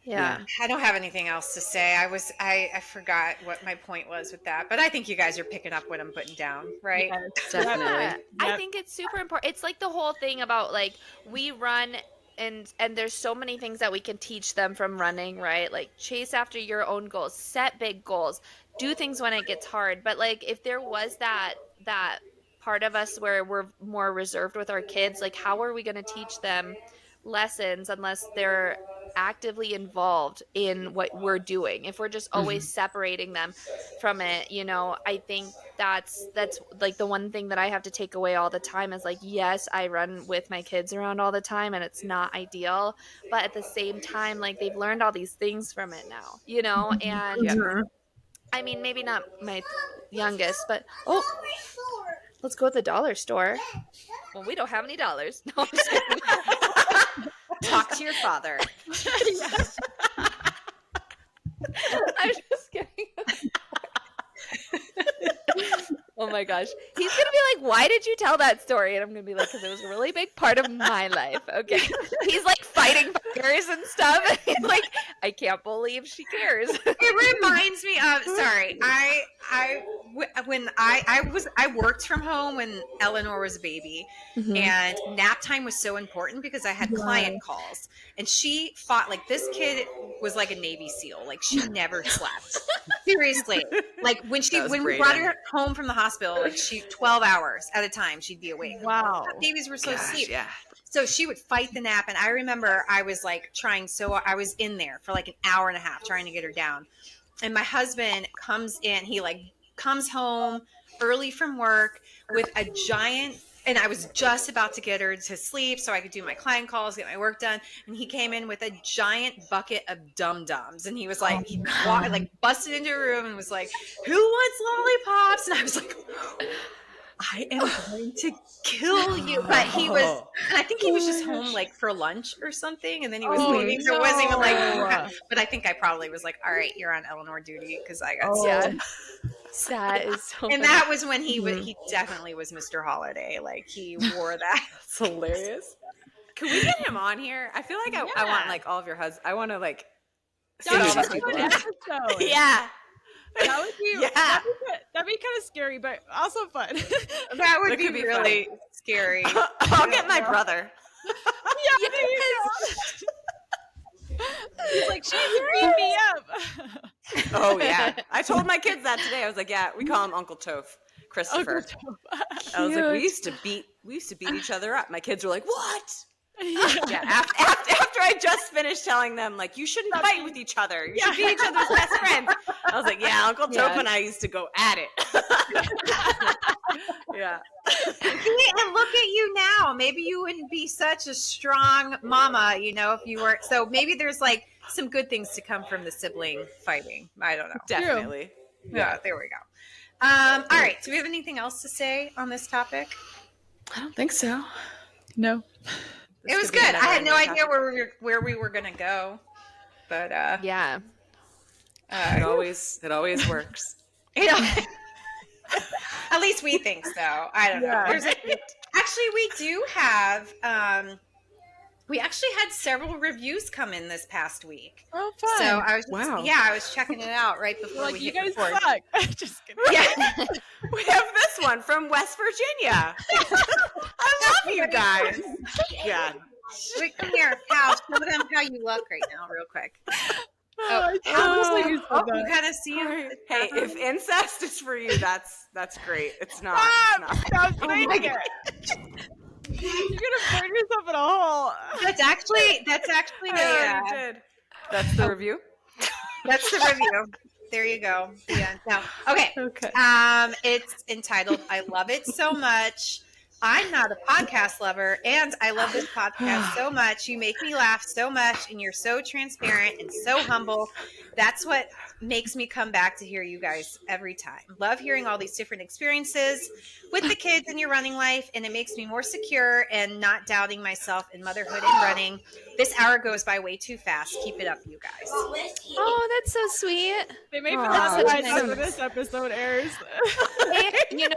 Yeah. I don't have anything else to say. I forgot what my point was with that, but I think you guys are picking up what I'm putting down, right? Definitely. Yeah, I Yep. think it's super important. It's like the whole thing about like we run and there's so many things that we can teach them from running, right? Like chase after your own goals, set big goals, do things when it gets hard. But like if there was that part of us where we're more reserved with our kids, like how are we going to teach them lessons unless they're actively involved in what we're doing? If we're just always separating them from it, you know, I think that's like the one thing that I have to take away all the time is like, yes, I run with my kids around all the time and it's not ideal, but at the same time, like they've learned all these things from it now, you know. And Yep. I mean, maybe not my youngest, but let's go to the dollar store. Well, we don't have any dollars. No, I'm just kidding. Talk to your father. I'm just kidding. Oh my gosh. He's going to be like, why did you tell that story? And I'm going to be like, because it was a really big part of my life. Okay. He's like fighting fires and stuff. And he's like, I can't believe she cares. It reminds me of, sorry, I worked from home when Eleanor was a baby, and nap time was so important because I had client calls, and she fought, like, this kid was like a Navy SEAL. Like, she never slept. Seriously. Like, when we brought her home from the hospital, like, 12 hours at a time, she'd be awake. Wow. Babies were so asleep. Yeah. So she would fight the nap. And I remember I was like I was in there for like an hour and a half trying to get her down. And my husband comes in, he like comes home early from work with a giant And I was just about to get her to sleep so I could do my client calls, get my work done. And he came in with a giant bucket of Dum-Dums. And he was like, he busted into a room and was like, who wants lollipops? And I was like, I am going to kill you. But he was, I think he was just home like for lunch or something. And then he was leaving. So it wasn't even like, but I think I probably was like, all right, you're on Eleanor duty because I got sick. That is so and that was when he definitely was Mr. Holiday. Like he wore that. That's hilarious. Can we get him on here? I feel like I want like all of your husbands. I want to like see all these people. Yeah. That would be that'd be kind of scary, but also fun. That would be really scary. I'll get my brother. He's like, she beat me up. Oh yeah, I told my kids that today. I was like, yeah, we call him Uncle Toph, Christopher. I was like, we used to beat each other up. My kids were like, what? Yeah. After I just finished telling them like, you shouldn't fight with each other. You should be each other's best friends. I was like, yeah, Uncle Toph and I used to go at it. Yeah. And look at you now. Maybe you wouldn't be such a strong mama, you know, if you weren't. So maybe there's like some good things to come from the sibling fighting. I don't know. Definitely. Yeah, there we go. All right. Do we have anything else to say on this topic? I don't think so. No. It was good. I had no idea where we were gonna go, but yeah, it always works. At least we think so. I don't know. Actually, we do have. We actually had several reviews come in this past week. Oh, fun! So I was I was checking it out right before we you hit guys record. suck. Just kidding. Yeah. We have this one from West Virginia. I love you guys. Yeah. Wait, come here, pal. Show them how you look right now, real quick. You kind of see him. Hey, if incest is for you, that's great. It's not. Stop saying it. You're gonna burn yourself in a hole. That's actually That's the review. That's the review. There you go. Yeah. Now, okay. It's entitled "I Love It So Much." I'm not a podcast lover, and I love this podcast so much. You make me laugh so much, and you're so transparent and so humble. That's what makes me come back to hear you guys every time. Love hearing all these different experiences with the kids in your running life, and it makes me more secure and not doubting myself in motherhood and running. This hour goes by way too fast. Keep it up, you guys. Oh, that's so sweet. They may be lost after this episode airs. You know,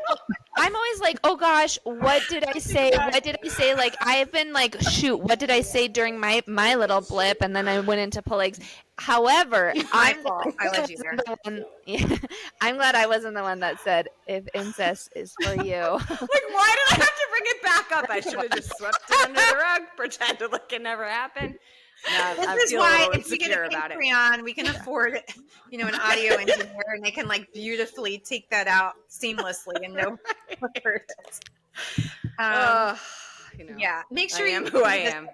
I'm always like, oh gosh, what did I say? What did I say? Like, I've been like, shoot, what did I say during my little blip? And then I went into Peleg's. However, I'm glad I wasn't the one that said, if incest is for you. Like, why did I have to bring it back up? I should have just swept it under the rug, pretended like it never happened. No, this is why if we get a Patreon, we can afford, you know, an audio engineer, and they can like beautifully take that out seamlessly and no hurt. You know, yeah, make sure I am who I am.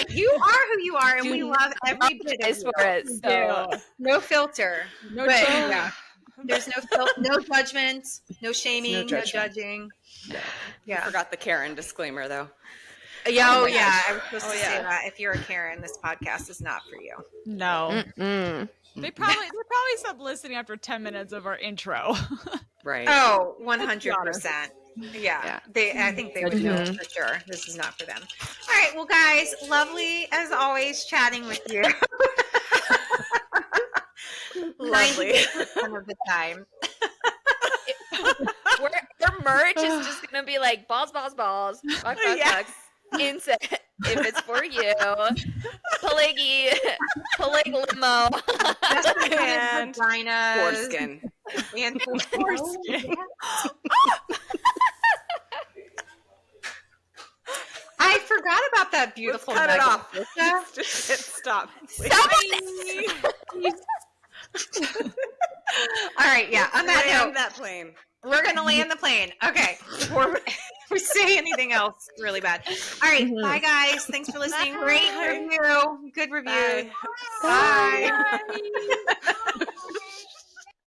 You are who you are, and we love every bit of for it. So no filter, yeah. There's no judgment, no shaming, no judging. Yeah, I forgot the Karen disclaimer though. Yeah, I was supposed to say that. If you're a Karen, this podcast is not for you. No. They probably stopped listening after 10 minutes of our intro. Right. Oh, 100%. Yeah. I think they would know for sure. This is not for them. All right. Well, guys, lovely as always chatting with you. Lovely. 90% of the time. Our merch is just gonna be like balls, bucks, incest if it's for you, Peleg limo, and foreskin. And foreskin. I forgot about that beautiful. Let's cut it off. Just hit stop. All right, yeah. On that note, that plane. We're gonna land the plane. Okay. Before we say anything else really bad. All right. Bye, guys. Thanks for listening. Great review. Good review. Bye.